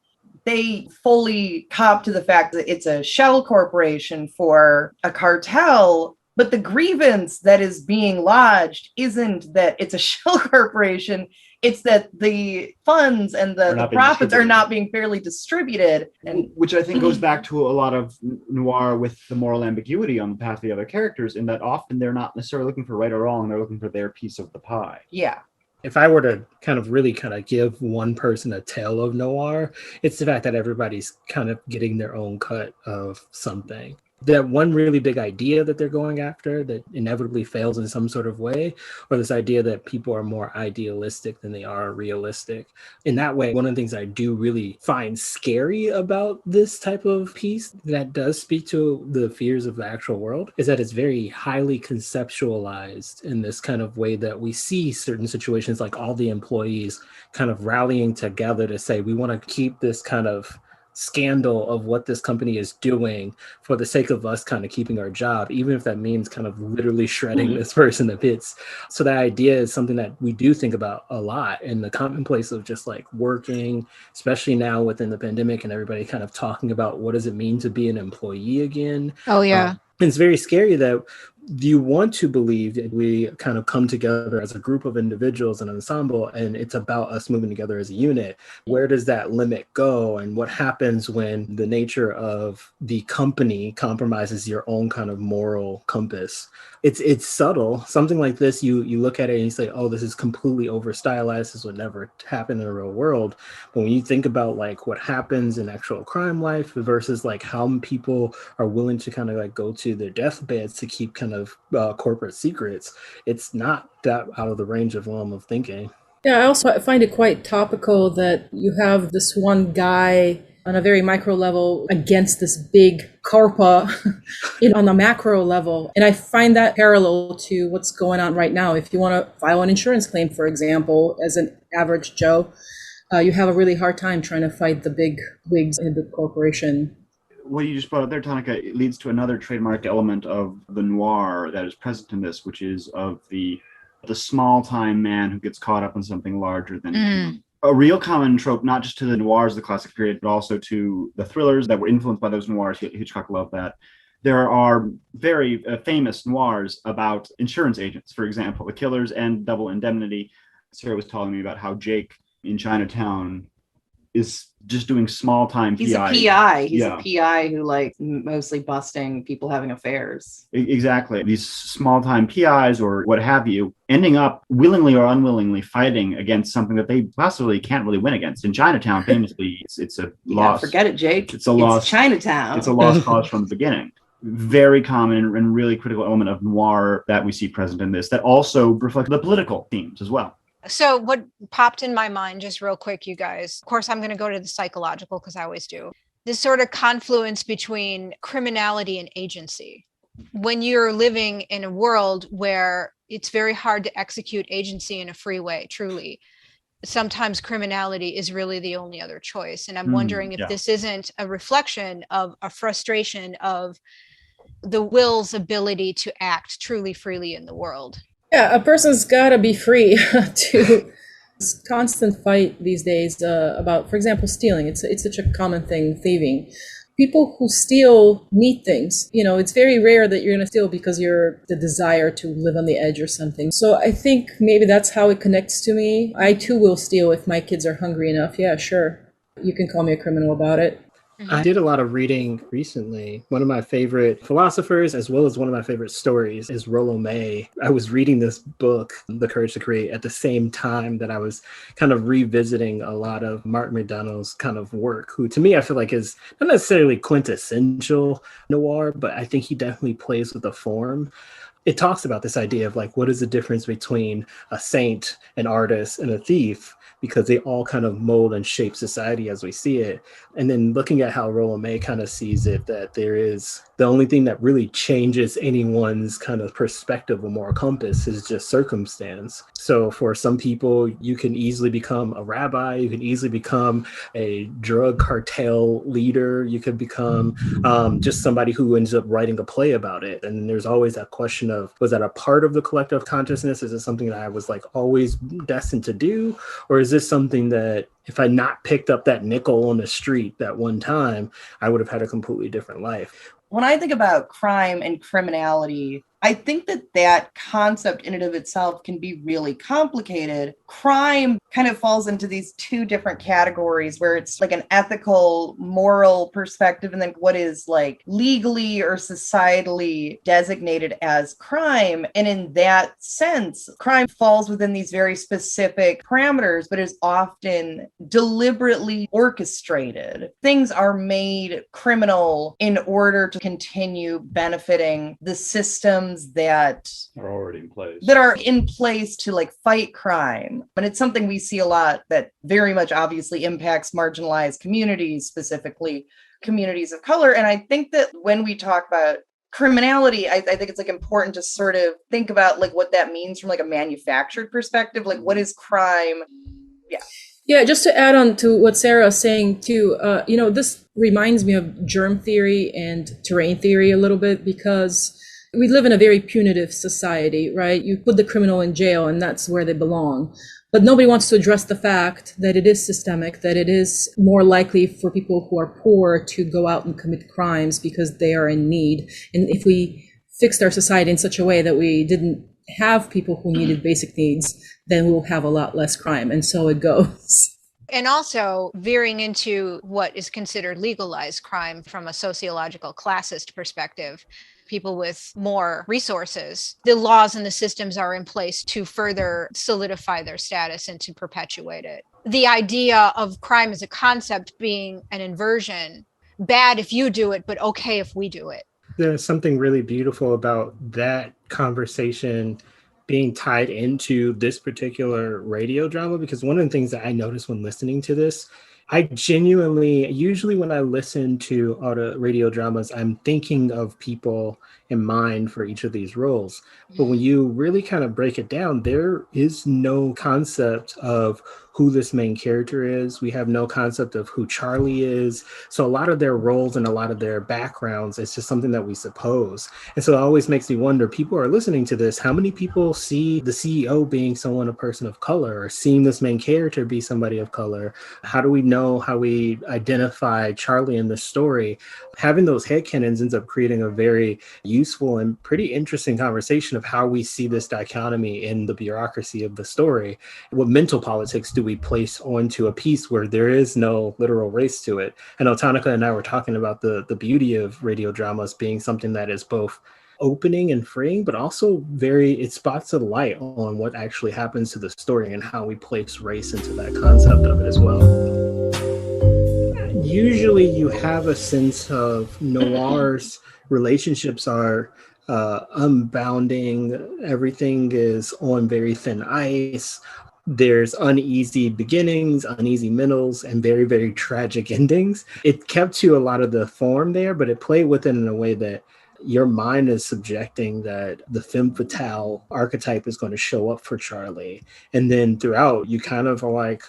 M: they fully cop to the fact that it's a shell corporation for a cartel, But the grievance that is being lodged isn't that it's a shell corporation. It's that the funds and the profits are not being fairly distributed. And
L: which I think goes back to a lot of noir with the moral ambiguity on the path of the other characters, in that often they're not necessarily looking for right or wrong, they're looking for their piece of the pie.
M: Yeah.
J: If I were to kind of give one person a tale of noir, it's the fact that everybody's kind of getting their own cut of something. That one really big idea that they're going after that inevitably fails in some sort of way, or this idea that people are more idealistic than they are realistic. In that way, one of the things I do really find scary about this type of piece that does speak to the fears of the actual world is that it's very highly conceptualized in this kind of way that we see certain situations, like all the employees kind of rallying together to say, we want to keep this kind of scandal of what this company is doing for the sake of us kind of keeping our job, even if that means kind of literally shredding this person to bits. So that idea is something that we do think about a lot in the commonplace of just like working, especially now within the pandemic and everybody kind of talking about what does it mean to be an employee again.
A: Oh, yeah.
J: It's very scary that you want to believe that we kind of come together as a group of individuals, an ensemble, and it's about us moving together as a unit. Where does that limit go? And what happens when the nature of the company compromises your own kind of moral compass? It's subtle. Something like this, you look at it and you say, oh, this is completely over stylized. This would never happen in a real world. But when you think about like what happens in actual crime life versus like how people are willing to kind of like go to their deathbeds to keep kind of corporate secrets, it's not that out of the range of realm of thinking.
K: Yeah, I also find it quite topical that you have this one guy on a very micro level against this big carpa on a macro level. And I find that parallel to what's going on right now. If you want to file an insurance claim, for example, as an average Joe, you have a really hard time trying to fight the big wigs in the corporation.
L: What you just brought up there, Tonika, it leads to another trademark element of the noir that is present in this, which is of the small-time man who gets caught up in something larger than him. A real common trope, not just to the noirs of the classic period, but also to the thrillers that were influenced by those noirs. Hitchcock loved that. There are very famous noirs about insurance agents, for example, The Killers and Double Indemnity. Sarah was telling me about how Jake in Chinatown is just doing small-time PI.
M: He's a PI. He's a PI who like mostly busting people having affairs.
L: Exactly. These small-time PIs or what have you, ending up willingly or unwillingly fighting against something that they possibly can't really win against. In Chinatown, famously, it's a loss.
M: Forget it, Jake.
L: It's
M: Chinatown.
L: It's a lost cause from the beginning. Very common and really critical element of noir that we see present in this that also reflects the political themes as well.
A: So what popped in my mind just real quick, you guys, of course, I'm going to go to the psychological because I always do. This sort of confluence between criminality and agency. When you're living in a world where it's very hard to execute agency in a free way, truly, sometimes criminality is really the only other choice. And I'm wondering if this isn't a reflection of a frustration of the will's ability to act truly freely in the world.
K: Yeah, a person's got to be free to this constant fight these days about, for example, stealing. It's such a common thing, thieving. People who steal need things. You know, it's very rare that you're going to steal because you're the desire to live on the edge or something. So I think maybe that's how it connects to me. I too will steal if my kids are hungry enough. Yeah, sure. You can call me a criminal about it.
J: I did a lot of reading recently. One of my favorite philosophers, as well as one of my favorite stories, is Rollo May. I was reading this book, The Courage to Create, at the same time that I was kind of revisiting a lot of Martin McDonough's kind of work, who to me I feel like is not necessarily quintessential noir, but I think he definitely plays with the form. It talks about this idea of like, what is the difference between a saint, an artist, and a thief? Because they all kind of mold and shape society as we see it. And then looking at how Rollo May kind of sees it, that there is the only thing that really changes anyone's kind of perspective or moral compass is just circumstance. So for some people, you can easily become a rabbi, you can easily become a drug cartel leader, you could become just somebody who ends up writing a play about it. And there's always that question of, was that a part of the collective consciousness? Is it something that I was like always destined to do? Or is this something that if I not picked up that nickel on the street that one time, I would have had a completely different life?
M: When I think about crime and criminality, I think that concept in and of itself can be really complicated. Crime kind of falls into these two different categories where it's like an ethical, moral perspective, and then what is like legally or societally designated as crime. And in that sense, crime falls within these very specific parameters, but is often deliberately orchestrated. Things are made criminal in order to continue benefiting the systems that
L: are already in place
M: to like fight crime. And it's something we see a lot that very much obviously impacts marginalized communities, specifically communities of color. And I think that when we talk about criminality, I think it's like important to sort of think about like what that means from like a manufactured perspective. Like, what is crime?
K: Yeah, just to add on to what Sarah is saying too, this reminds me of germ theory and terrain theory a little bit, because we live in a very punitive society, right? You put the criminal in jail and that's where they belong. But nobody wants to address the fact that it is systemic, that it is more likely for people who are poor to go out and commit crimes because they are in need. And if we fixed our society in such a way that we didn't have people who needed basic needs, then we'll have a lot less crime. And so it goes.
A: And also veering into what is considered legalized crime from a sociological classist perspective. People with more resources, the laws and the systems are in place to further solidify their status and to perpetuate it. The idea of crime as a concept being an inversion, bad if you do it, but okay if we do it.
J: There's something really beautiful about that conversation being tied into this particular radio drama, because one of the things that I noticed when listening to this, I genuinely, usually when I listen to all the radio dramas, I'm thinking of people in mind for each of these roles. But when you really kind of break it down, there is no concept of who this main character is. We have no concept of who Charlie is. So a lot of their roles and a lot of their backgrounds, it's just something that we suppose. And so it always makes me wonder, people are listening to this, how many people see the CEO being someone, a person of color, or seeing this main character be somebody of color? How do we know how we identify Charlie in the story? Having those headcanons ends up creating a very useful and pretty interesting conversation of how we see this dichotomy in the bureaucracy of the story. What mental politics do we place onto a piece where there is no literal race to it? I know Tonika and I were talking about the beauty of radio dramas being something that is both opening and freeing, but also it spots a light on what actually happens to the story and how we place race into that concept of it as well. Usually you have a sense of noir's relationships are unbounding. Everything is on very thin ice. There's uneasy beginnings, uneasy middles, and very, very tragic endings. It kept to a lot of the form there, but it played with it in a way that your mind is subjecting that the femme fatale archetype is going to show up for Charlie. And then throughout, you kind of are like,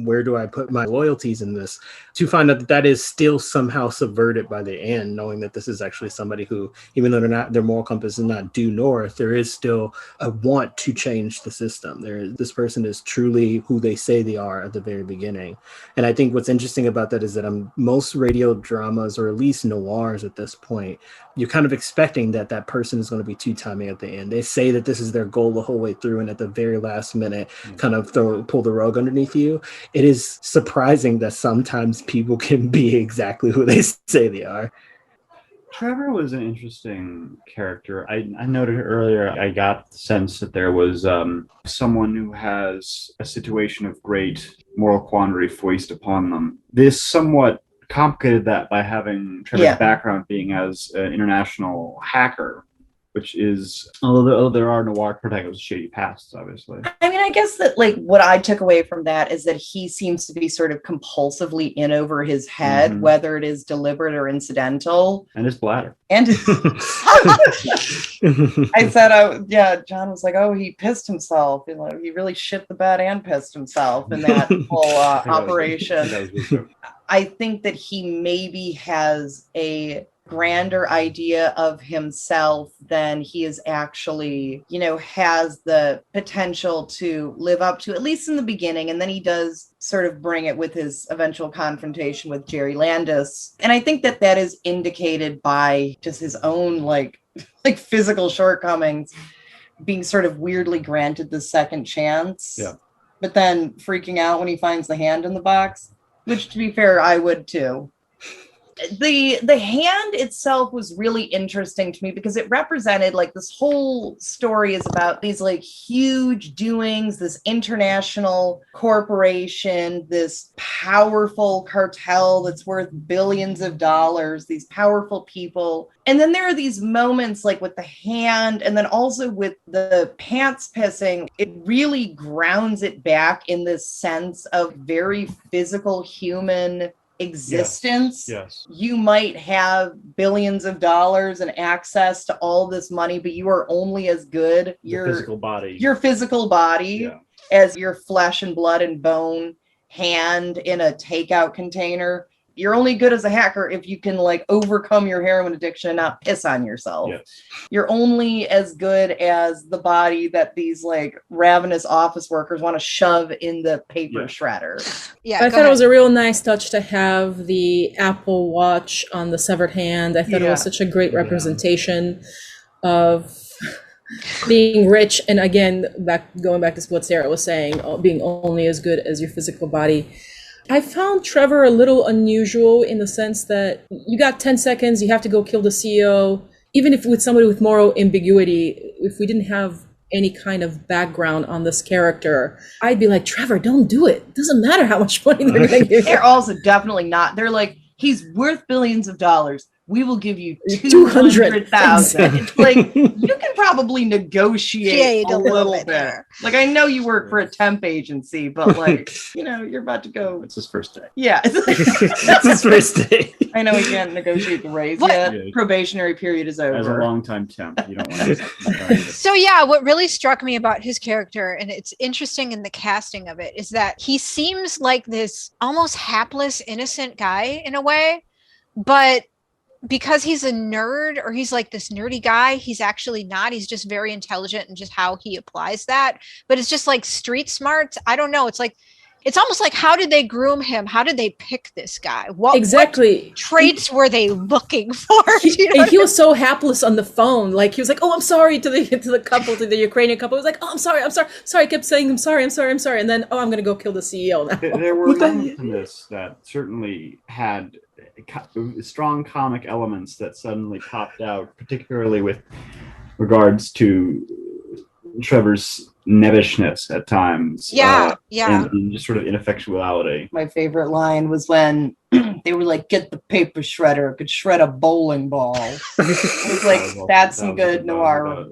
J: where do I put my loyalties in this? To find out that is still somehow subverted by the end, knowing that this is actually somebody who, even though their moral compass is not due north, there is still a want to change the system. This person is truly who they say they are at the very beginning. And I think what's interesting about that is that most radio dramas, or at least noirs at this point, you're kind of expecting that person is going to be two-timing at the end. They say that this is their goal the whole way through, and at the very last minute, kind of pull the rug underneath you. It is surprising that sometimes people can be exactly who they say they are.
L: Trevor was an interesting character. I noted earlier, I got the sense that there was someone who has a situation of great moral quandary foist upon them. This somewhat complicated that by having Trevor's background being as an international hacker, which is, although there are noir protagonists with shady pasts, obviously.
M: I mean, I guess that like what I took away from that is that he seems to be sort of compulsively in over his head, whether it is deliberate or incidental.
L: And his bladder.
M: And I said, John was like, oh, he pissed himself. You know, he really shit the bed and pissed himself in that whole operation. I think that he maybe has a grander idea of himself than he is actually, has the potential to live up to, at least in the beginning. And then he does sort of bring it with his eventual confrontation with Jerry Landis. And I think that is indicated by just his own like physical shortcomings, being sort of weirdly granted the second chance.
L: Yeah.
M: But then freaking out when he finds the hand in the box, which, to be fair, I would too. The hand itself was really interesting to me because it represented like this whole story is about these like huge doings, this international corporation, this powerful cartel that's worth billions of dollars, these powerful people. And then there are these moments like with the hand and then also with the pants pissing, it really grounds it back in this sense of very physical human existence.
L: Yes.
M: You might have billions of dollars and access to all this money, but you are only as good
L: Your physical body.
M: Your physical body as your flesh and blood and bone hand in a takeout container. You're only good as a hacker if you can like overcome your heroin addiction and not piss on yourself.
L: Yes.
M: You're only as good as the body that these like ravenous office workers want to shove in the paper shredder.
K: I thought it was a real nice touch to have the Apple Watch on the severed hand. I thought it was such a great representation of being rich. And again, going back to what Sarah was saying, being only as good as your physical body. I found Trevor a little unusual in the sense that you got 10 seconds, you have to go kill the CEO. Even if with somebody with moral ambiguity, if we didn't have any kind of background on this character, I'd be like, Trevor, don't do it. It doesn't matter how much money they're going to give you.
M: They're also definitely not. They're like, he's worth billions of dollars. We will give you 200,000. It's like, you can probably negotiate a little bit. Like, I know you work for a temp agency, but like, you're about to go.
L: It's his first day.
M: Yeah.
J: It's his first day.
M: I know he can't negotiate the raise yet. Yeah. Probationary period is over.
L: As a long-time temp, you don't want to.
A: So yeah, what really struck me about his character, and it's interesting in the casting of it, is that he seems like this almost hapless, innocent guy in a way, but because he's a nerd, or he's like this nerdy guy, he's actually not. He's just very intelligent in just how he applies that. But it's just like street smarts. I don't know. It's almost like, how did they groom him? How did they pick this guy? What traits were they looking for?
K: He was so hapless on the phone. Like he was like, "Oh, I'm sorry," to the couple, to the Ukrainian couple. He was like, "Oh, I'm sorry. I kept saying, I'm sorry. And then, "Oh, I'm going to go kill the CEO now."
L: There were moments in this that certainly had strong comic elements that suddenly popped out, particularly with regards to Trevor's nebbishness at times. And just sort of ineffectuality.
M: My favorite line was when they were like, "Get the paper shredder, it could shred a bowling ball." It was like, that's some good noir.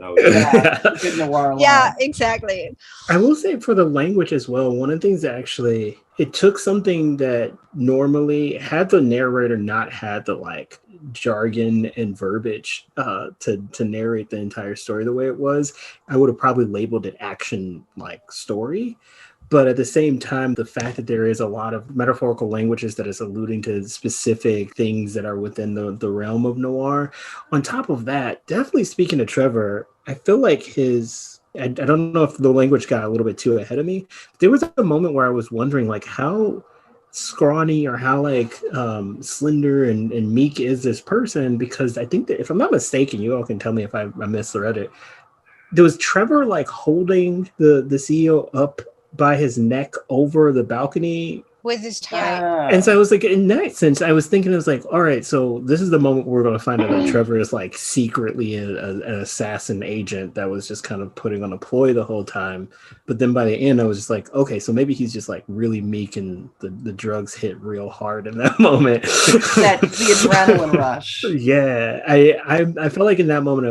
M: Good noir line.
A: Yeah, exactly.
J: I will say for the language as well, one of the things that actually, it took something that normally, had the narrator not had the like jargon and verbiage to narrate the entire story the way it was, I would have probably labeled it action like story. But at the same time, the fact that there is a lot of metaphorical languages that is alluding to specific things that are within the realm of noir. On top of that, definitely speaking to Trevor, I feel like I don't know if the language got a little bit too ahead of me. There was a moment where I was wondering like how scrawny or how like slender and meek is this person, because I think that if I'm not mistaken, you all can tell me if I misread it, there was Trevor like holding the CEO up by his neck over the balcony
A: with his tie.
J: And so I was like, in that sense, I was thinking, it was like, all right, so this is the moment we're going to find out that Trevor is like secretly an assassin agent that was just kind of putting on a ploy the whole time. But then by the end, I was just like, okay, so maybe he's just like really meek and the drugs hit real hard in that moment.
M: That's the adrenaline rush.
J: Yeah, I felt like in that moment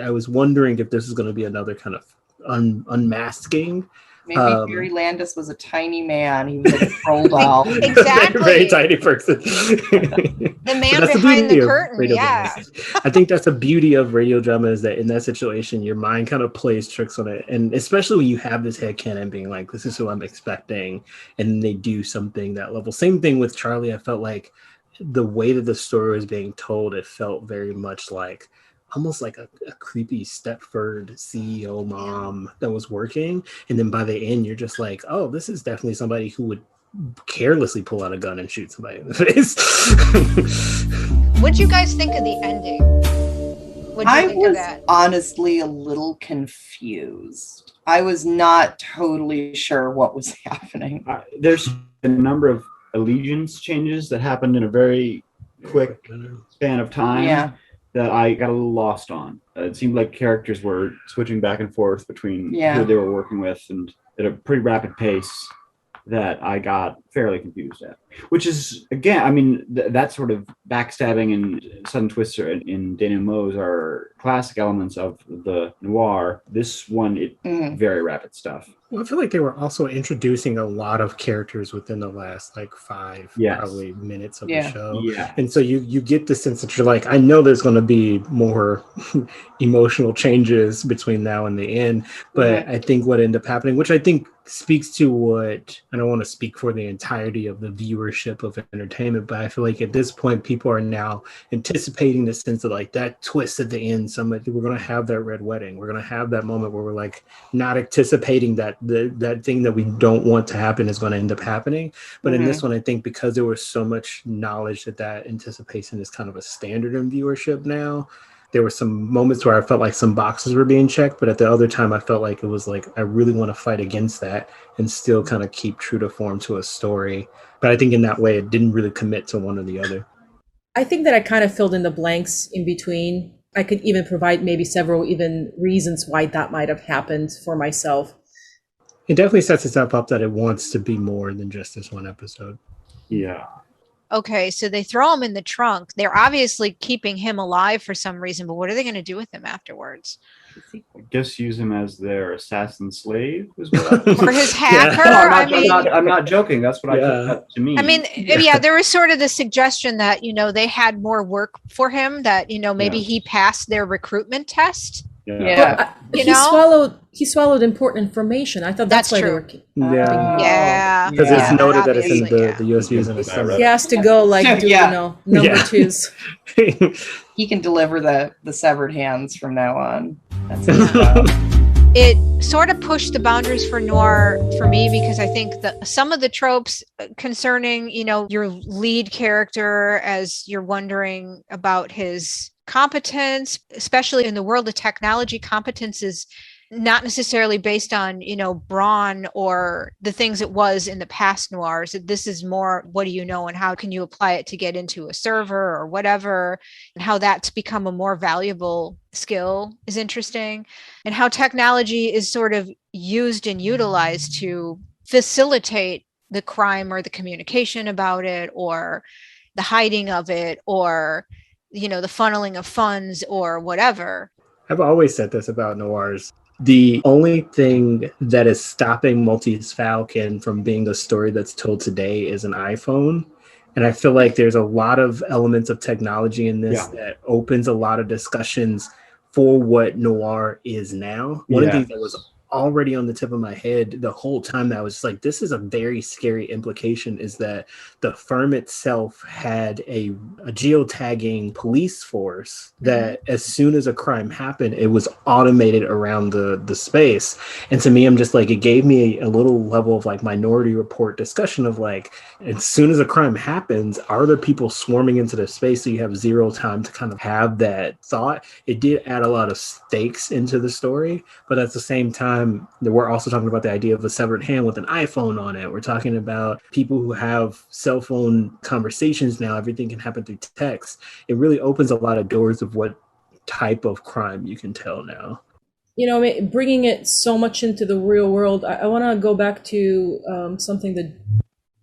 J: I was wondering if this is going to be another kind of unmasking.
M: Maybe Jerry Landis was a tiny man. He was like a troll doll.
A: Exactly.
J: Very tiny person.
A: The man behind the curtain, yeah.
J: I think that's the beauty of radio drama, is that in that situation, your mind kind of plays tricks on it. And especially when you have this headcanon being like, this is who I'm expecting, and they do something that level. Same thing with Charlie. I felt like the way that the story was being told, it felt very much like almost like a creepy Stepford CEO mom that was working. And then by the end, you're just like, oh, this is definitely somebody who would carelessly pull out a gun and shoot somebody in the face.
A: What'd you guid think of the ending?
M: I was honestly a little confused. I was not totally sure what was happening.
L: There's a number of allegiance changes that happened in a very quick span of time that I got a little lost on. It seemed like characters were switching back and forth between who they were working with, and at a pretty rapid pace that I got fairly confused at. Which is, again, I mean, that sort of backstabbing and sudden twists in Dana Moe's are classic elements of the noir. This one, very rapid stuff.
J: Well, I feel like they were also introducing a lot of characters within the last like 5 probably minutes of the show. Yeah. And so you get the sense that you're like, I know there's going to be more emotional changes between now and the end. But I think what ended up happening, which I think speaks to what, I don't want to speak for the entirety of the viewership of entertainment, but I feel like at this point people are now anticipating the sense of like that twist at the end. We're going to have that red wedding. We're going to have that moment where we're like not anticipating that that thing that we don't want to happen is going to end up happening. But in this one, I think because there was so much knowledge that anticipation is kind of a standard in viewership now, there were some moments where I felt like some boxes were being checked, but at the other time I felt like it was like, I really want to fight against that and still kind of keep true to form to a story. But I think in that way, it didn't really commit to one or the other.
K: I think that I kind of filled in the blanks in between. I could even provide maybe several even reasons why that might have happened for myself.
J: It definitely sets itself up that it wants to be more than just this one episode.
L: Yeah.
A: Okay, so they throw him in the trunk. They're obviously keeping him alive for some reason, but what are they going to do with him afterwards?
L: I guess use him as their assassin slave as
A: well. Or his hacker?
L: I'm not joking. That's what I took that to mean.
A: I mean, there was sort of the suggestion that, they had more work for him, that, maybe he passed their recruitment test.
K: He swallowed important information. I thought that's why
A: true.
K: They were
J: because it's noted that it's in the USBs and it's
K: he has to go number twos.
M: He can deliver the severed hands from now on. That's
A: It sort of pushed the boundaries for noir for me, because I think that some of the tropes concerning, your lead character, as you're wondering about his competence, especially in the world of technology, competence is not necessarily based on, brawn or the things it was in the past noirs. This is more, what do you know and how can you apply it to get into a server or whatever, and how that's become a more valuable skill is interesting, and how technology is sort of used and utilized to facilitate the crime or the communication about it or the hiding of it or the funneling of funds or whatever.
J: I've always said this about noirs. The only thing that is stopping Maltese Falcon from being a story that's told today is an iPhone. And I feel like there's a lot of elements of technology in this that opens a lot of discussions for what noir is now. One of the things that was already on the tip of my head the whole time that I was just like, this is a very scary implication, is that the firm itself had a geotagging police force that as soon as a crime happened, it was automated around the space. And to me, I'm just like, it gave me a little level of like Minority Report discussion of like, as soon as a crime happens, are there people swarming into the space so you have zero time to kind of have that thought? It did add a lot of stakes into the story, but at the same time, we're also talking about the idea of a severed hand with an iPhone on it. We're talking about people who have cell phone conversations now. Everything can happen through text. It really opens a lot of doors of what type of crime you can tell now.
K: Bringing it so much into the real world, I want to go back to something that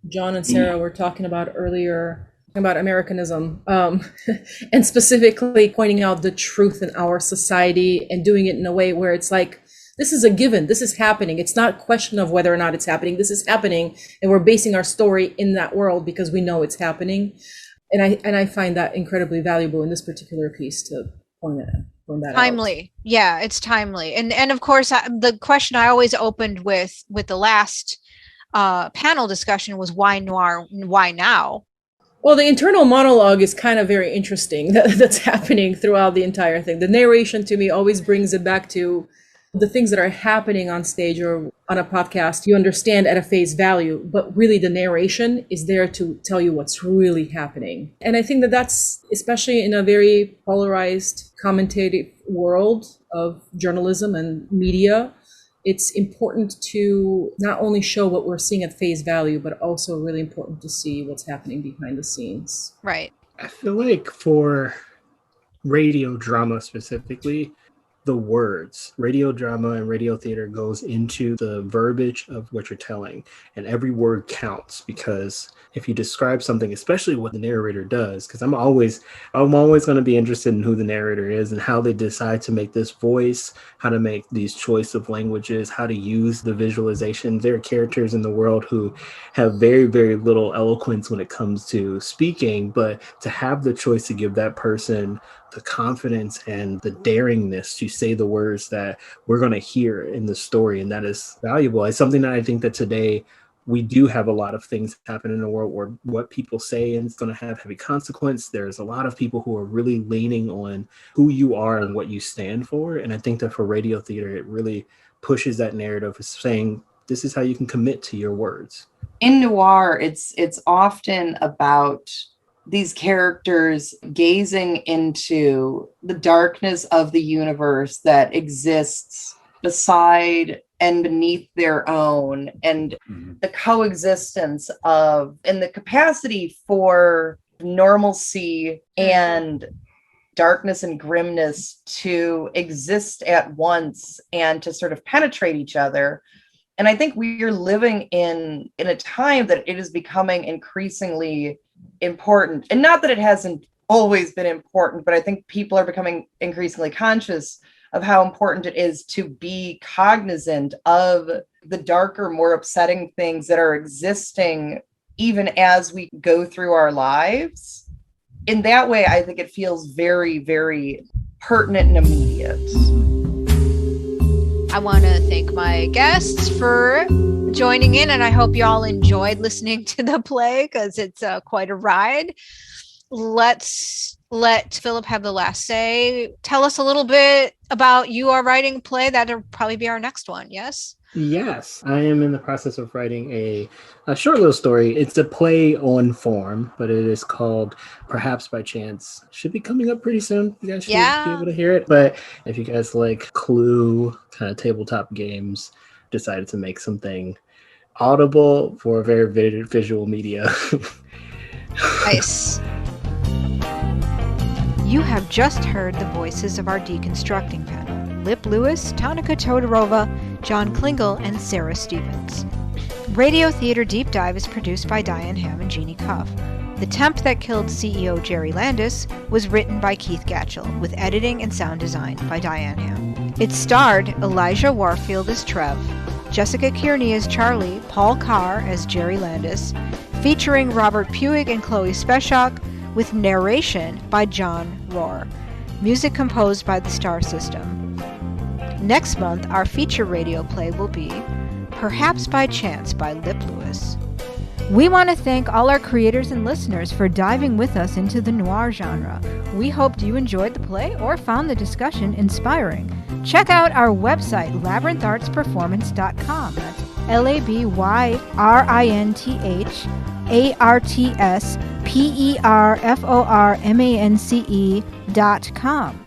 K: John and Sarah were talking about earlier, about Americanism, and specifically pointing out the truth in our society and doing it in a way where it's like, this is a given. This is happening. It's not a question of whether or not it's happening. This is happening, and we're basing our story in that world because we know it's happening. And I find that incredibly valuable in this particular piece to point that
A: timely.
K: out.
A: Yeah, it's timely. And of course, the question I always opened with the last panel discussion was why noir? Why now?
K: Well, the internal monologue is kind of very interesting that's happening throughout the entire thing. The narration to me always brings it back to the things that are happening on stage or on a podcast. You understand at a face value, but really the narration is there to tell you what's really happening. And I think that that's, especially in a very polarized, commentative world of journalism and media, it's important to not only show what we're seeing at face value, but also really important to see what's happening behind the scenes.
A: Right.
J: I feel like for radio drama specifically, the words, radio drama and radio theater goes into the verbiage of what you're telling, and every word counts, because if you describe something, especially what the narrator does, because I'm always going to be interested in who the narrator is and how they decide to make this voice, how to make these choice of languages, how to use the visualization. There are characters in the world who have very, very little eloquence when it comes to speaking, but to have the choice to give that person the confidence and the daringness to say the words that we're going to hear in the story, and that is valuable. It's something that I think that today we do have a lot of things happen in the world where what people say and it's going to have heavy consequence. There's a lot of people who are really leaning on who you are and what you stand for, and I think that for radio theater it really pushes that narrative of saying this is how you can commit to your words.
M: In noir, it's often about these characters gazing into the darkness of the universe that exists beside and beneath their own, and the coexistence of, and the capacity for normalcy and darkness and grimness to exist at once and to sort of penetrate each other. And I think we are living in a time that it is becoming increasingly important, and not that it hasn't always been important, but I think people are becoming increasingly conscious of how important it is to be cognizant of the darker, more upsetting things that are existing even as we go through our lives. In that way, I think it feels very, very pertinent and immediate.
A: I want to thank my guests for joining in, and I hope you all enjoyed listening to the play because it's quite a ride. Let's let Philip have the last say. Tell us a little bit about you are writing a play. That'll probably be our next one, yes?
J: Yes, I am in the process of writing a short little story. It's a play on form, but it is called Perhaps by Chance. Should be coming up pretty soon. You guys should be able to hear it. But if you guys like Clue, kind of tabletop games, decided to make something audible for a very visual media.
A: Nice. You have just heard the voices of our deconstructing panel. Lip Lewis, Tonika Todorova, John Klingle, and Sarah Stevens. Radio Theater Deep Dive is produced by Diane Ham and Jeannie Cuff. The Temp That Killed CEO Jerry Landis was written by Keith Gatchel, with editing and sound design by Diane Ham. It starred Elijah Warfield as Trev, Jessica Kearney as Charlie, Paul Carr as Jerry Landis, featuring Robert Puig and Chloe Speshock, with narration by John Rohr. Music composed by the Star System. Next month, our feature radio play will be Perhaps by Chance by Lip Lewis. We want to thank all our creators and listeners for diving with us into the noir genre. We hoped you enjoyed the play or found the discussion inspiring. Check out our website, labyrinthartsperformance.com. That's LABYRINTHARTSPERFORMANCE.com.